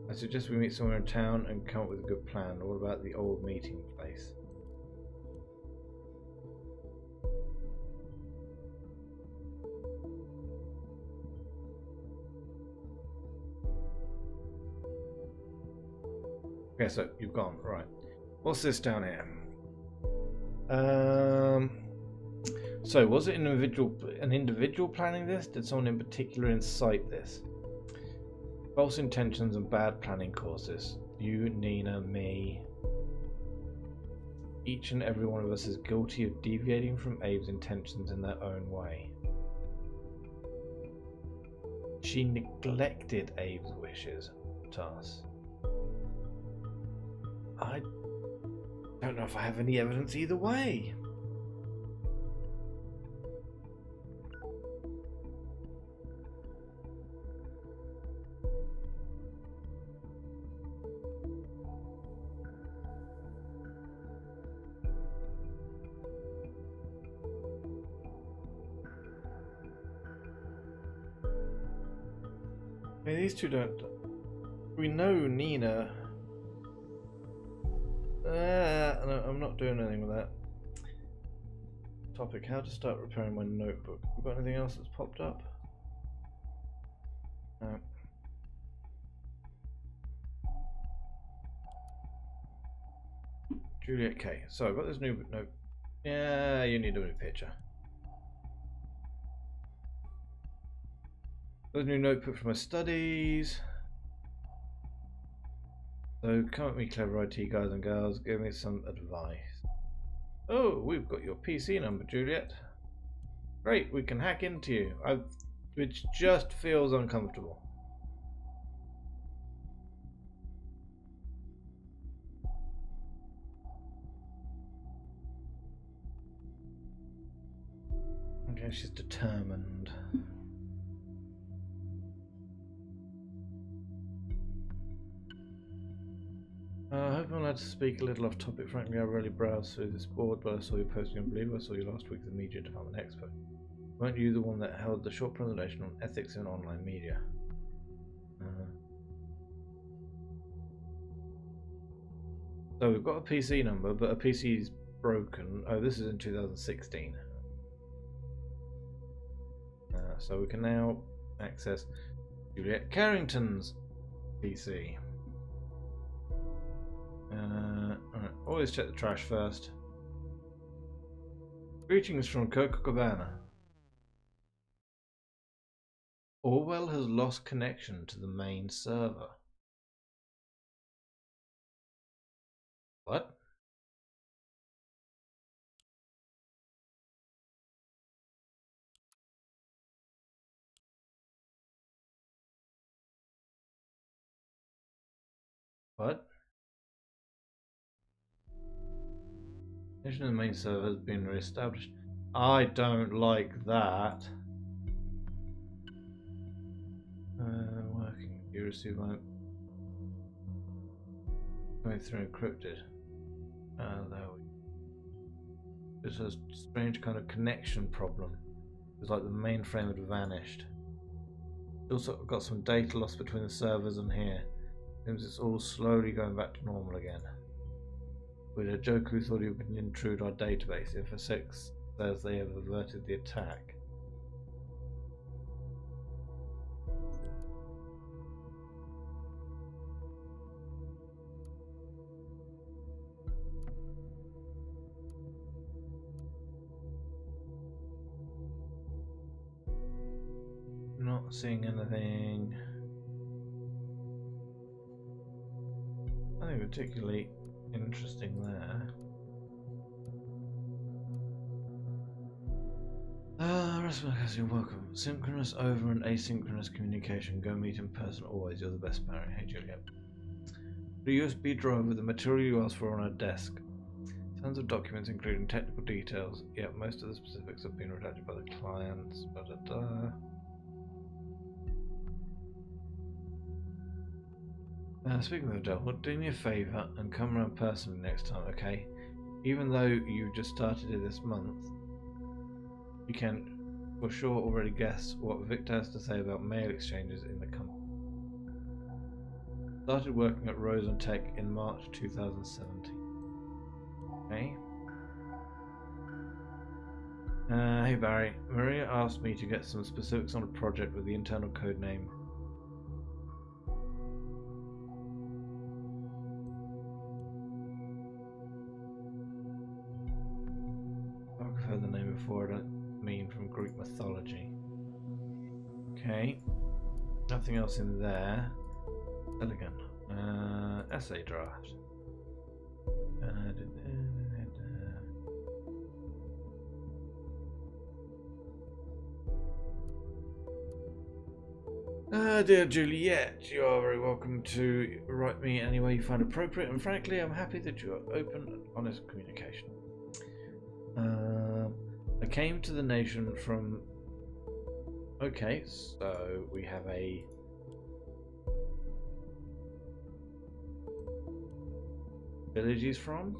Speaker 1: I suggest we meet somewhere in town and come up with a good plan. What about the old meeting place? Okay, so you've gone. Right. What's this down here? So, was it an individual planning this? Did someone in particular incite this? False intentions and bad planning causes. You, Nina, me. Each and every one of us is guilty of deviating from Abe's intentions in their own way. She neglected Abe's wishes, Tass. I don't know if I have any evidence either way. I mean, these two don't... We know Nina... No, I'm not doing anything with that. Topic: how to start repairing my notebook. You got anything else that's popped up? No. Juliet K. So I've got this new note. Yeah, you need a new picture. Got a new notebook for my studies. So come at me, clever IT guys and girls. Give me some advice. Oh, we've got your PC number, Juliet. Great, we can hack into you. Which just feels uncomfortable. Okay, she's determined. I hope I'm allowed to speak a little off topic. Frankly, I rarely browse through this board, but I saw you posting on Believe. I saw you last week as the media department expert. Weren't you the one that held the short presentation on ethics in online media? So we've got a PC number, but a PC is broken. Oh, this is in 2016. So we can now access Juliet Kerrington's PC. Alright, always check the trash first. Greetings from Copacabana. Orwell has lost connection to the main server. What? What? Connection to the main server has been re-established. I don't like that. Working. You receive my going through encrypted. There we go. There's a strange kind of connection problem. It's like the mainframe had vanished. Also got some data loss between the servers and here. Seems it's all slowly going back to normal again. With a joke who thought he would intrude our database. If a 6 says they have averted the attack. Not seeing anything. Nothing particularly interesting there. You're welcome. Synchronous over and asynchronous communication. Go meet in person always. You're the best parent. Hey Juliet. The USB drive with the material you asked for on our desk. Tons of documents including technical details. Yet most of the specifics have been redacted by the clients. Speaking of the devil, do me a favour and come around personally next time, okay? Even though you just started it this month, you can for sure already guess what Victor has to say about mail exchanges in the company. Started working at Rosen Tech in March 2017. Okay. Hey Barry, Maria asked me to get some specifics on a project with the internal code name. I've heard the name before, I don't mean from Greek mythology. Okay. Nothing else in there. Elegant. Essay draft. Dear Juliet, you are very welcome to write me any way you find appropriate, and frankly, I'm happy that you are open and honest communication. I came to the nation from... Okay, so we have a... village he's from?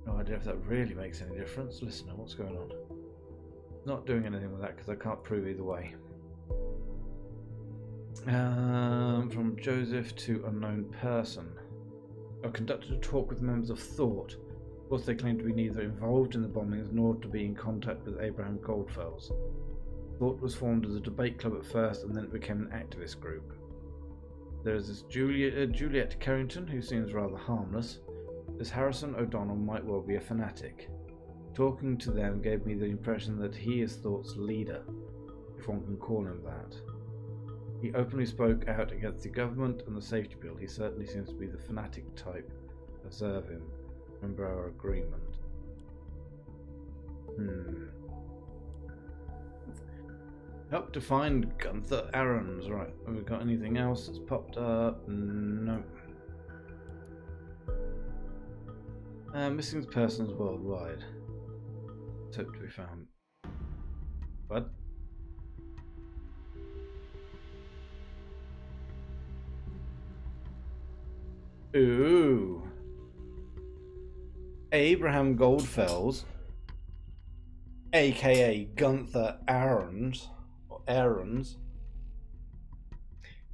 Speaker 1: No idea if that really makes any difference. Listener, what's going on? Not doing anything with that because I can't prove either way. From Joseph to unknown person. I conducted a talk with members of Thought. course, they claim to be neither involved in the bombings nor to be in contact with Abraham GOLDFELS. Thought was formed as a debate club at first, and then it became an activist group. There is this Juliet Kerrington, who seems rather harmless. This Harrison O'Donnell might well be a fanatic. Talking to them gave me the impression that he is Thought's leader, if one can call him that. He openly spoke out against the government and the safety bill. He certainly seems to be the fanatic type. Observe him. Remember our agreement. Help to find Gunther Aarons. Right, have we got anything else that's popped up? No. Missing persons worldwide. Let's hope to be found. What? Ooh. Abraham GOLDFELS, aka Gunther Aarons,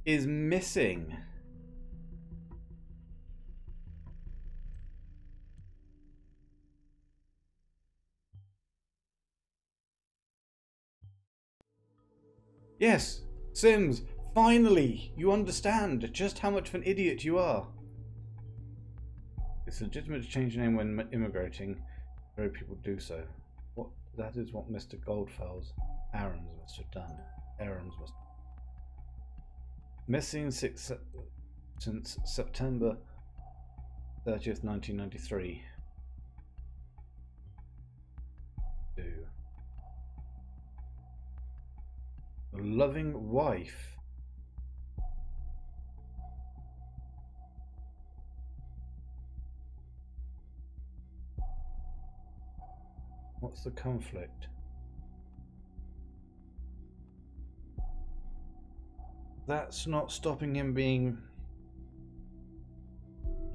Speaker 1: is missing. Yes, Sims, finally, you understand just how much of an idiot you are. It's legitimate to change your name when immigrating. Very people do so. That is what Mr. GOLDFELS Aarons must have done. Missing since September 30th, 1993. A loving wife. What's the conflict? That's not stopping him being,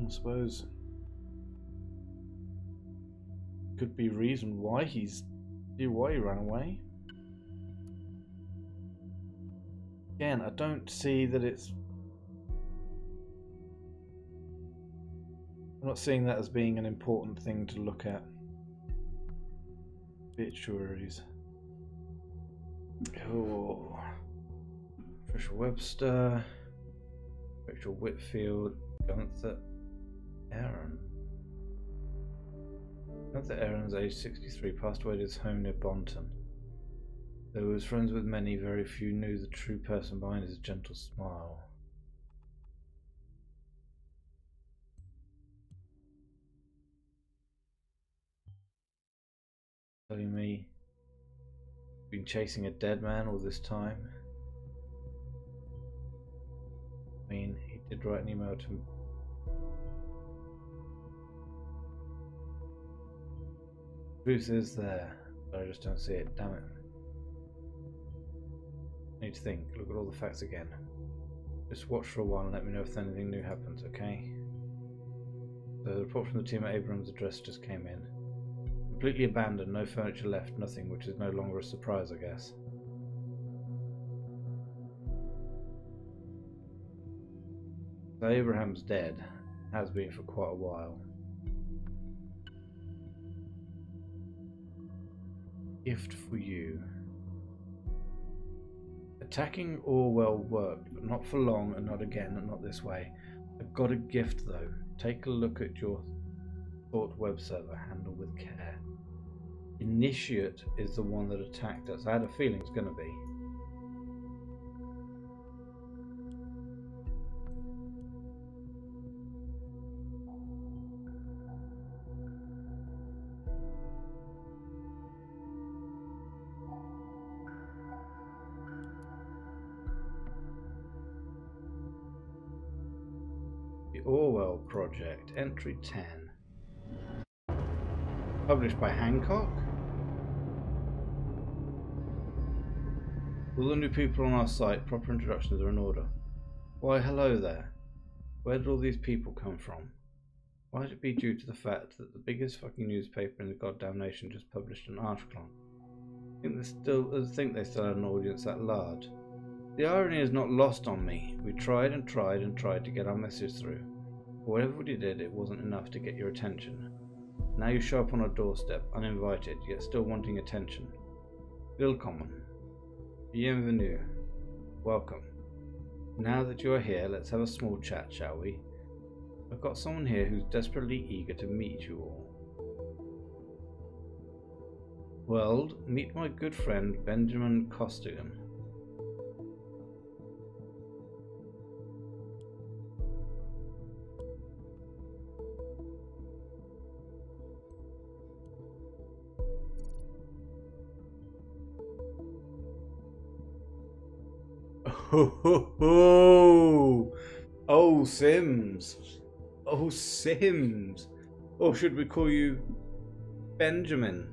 Speaker 1: I suppose, could be reason why he ran away. Again, I don't see that it's, I'm not seeing that as being an important thing to look at. Obituaries. Oh. Patricia Webster. Rachel Whitfield. Gunther Aaron. Gunther Aaron's age 63, passed away at his home near Bonton. Though he was friends with many, very few knew the true person behind his gentle smile. Telling me been chasing a dead man all this time. I mean, he did write an email to him. Truth is there, but I just don't see it. Damn it. I need to think. Look at all the facts again. Just watch for a while and let me know if anything new happens, okay? So the report from the team at Abraham's address just came in. Completely abandoned, no furniture left, nothing, which is no longer a surprise, I guess. So Abraham's dead, has been for quite a while. Gift for you. Attacking Orwell worked, but not for long and not again and not this way. I've got a gift though. Take a look at your Thought web server. Handle with care. Initiate is the one that attacked us. I had a feeling it's going to be. The Orwell Project, Entry 10. Published by Hancock. All the new people on our site, proper introductions are in order. Why, hello there. Where did all these people come from? Might it be due to the fact that the biggest fucking newspaper in the goddamn nation just published an article on? I think they still had an audience that large. The irony is not lost on me. We tried and tried and tried to get our message through. But whatever we did, it wasn't enough to get your attention. Now you show up on our doorstep, uninvited, yet still wanting attention. Willkommen. Bienvenue. Welcome. Now that you are here, let's have a small chat, shall we? I've got someone here who's desperately eager to meet you all. World, meet my good friend Benjamin Costigan. Oh, Sims. Oh, Sims. Or should we call you Benjamin?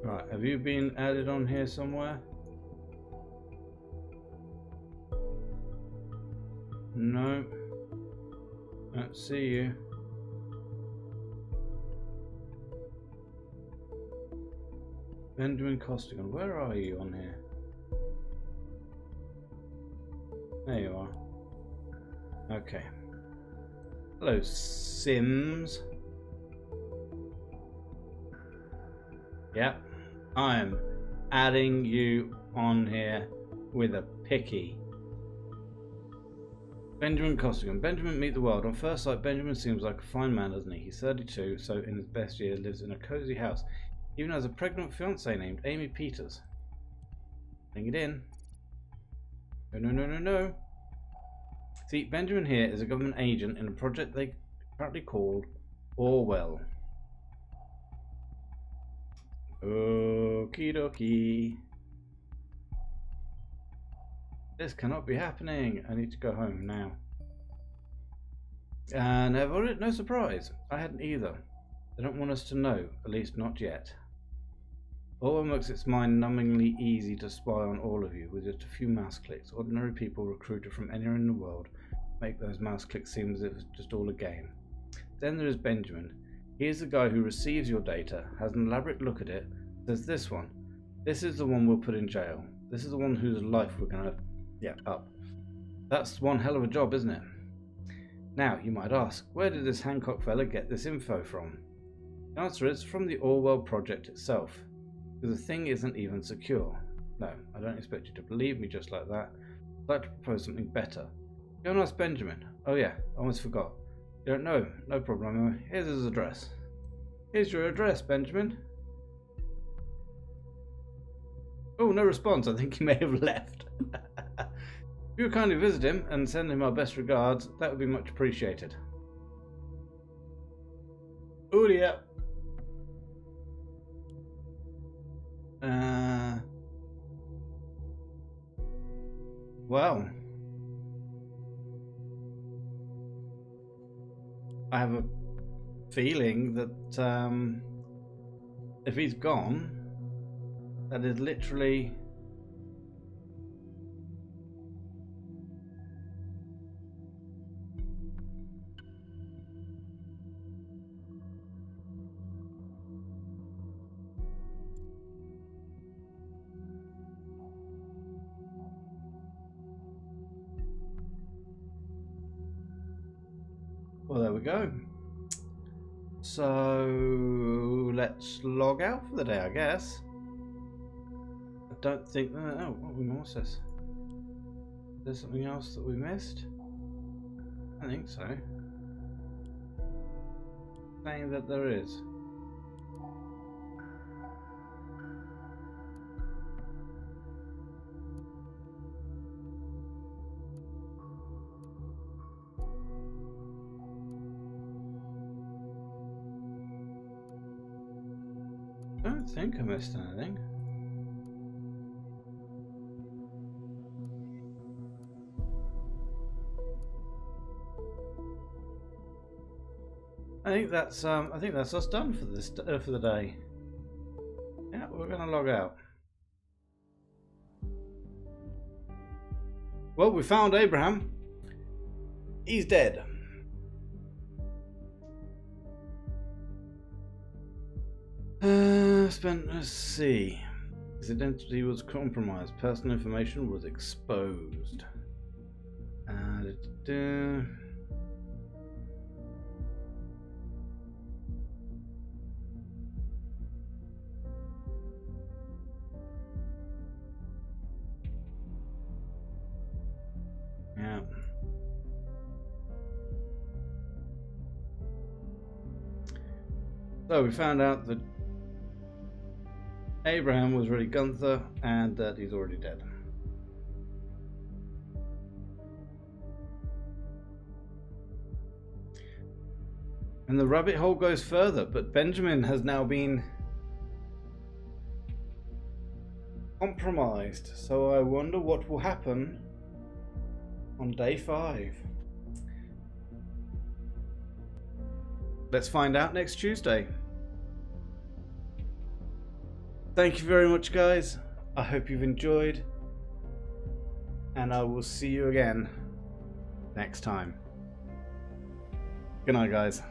Speaker 1: Right, have you been added on here somewhere? No. Don't see you. Benjamin Costigan, where are you on here? There you are. Okay. Hello, Sims. Yep. I'm adding you on here with a picky. Benjamin Costigan. Benjamin, meet the world. On first sight, Benjamin seems like a fine man, doesn't he? He's 32, so in his best years lives in a cozy house. Even has a pregnant fiancée named Amy Peters. Bring it in. No. See, Benjamin here is a government agent in a project they apparently called Orwell. Okie dokie. This cannot be happening. I need to go home now. And no surprise. I hadn't either. They don't want us to know, at least not yet. Orwell makes its mind numbingly easy to spy on all of you with just a few mouse clicks. Ordinary people recruited from anywhere in the world make those mouse clicks seem as if it's just all a game. Then there is Benjamin. He is the guy who receives your data, has an elaborate look at it, says this one. This is the one we'll put in jail. This is the one whose life we're going to up. That's one hell of a job, isn't it? Now, you might ask, where did this Hancock fella get this info from? The answer is from the Orwell project itself. Because the thing isn't even secure. No, I don't expect you to believe me just like that. I'd like to propose something better. Go and ask Benjamin. Oh yeah, I almost forgot. You don't know? No problem. Here's his address. Here's your address, Benjamin. Oh, no response. I think he may have left. If you would kindly visit him and send him our best regards, that would be much appreciated. Oh yeah. Well, I have a feeling that if he's gone, that is literally well, there we go. So let's log out for the day, I guess. I don't think. Oh, what's this? Is there something else that we missed? I think so. Saying that there is. I don't think I missed anything. I think that's us done for this for the day. Yeah, we're gonna log out. Well, we found Abraham. He's dead. Let's see. His identity was compromised. Personal information was exposed. Yeah. So we found out that Abraham was really Gunther and that he's already dead. And the rabbit hole goes further, but Benjamin has now been compromised. So I wonder what will happen on day 5. Let's find out next Tuesday. Thank you very much, guys. I hope you've enjoyed, and I will see you again next time. Good night, guys.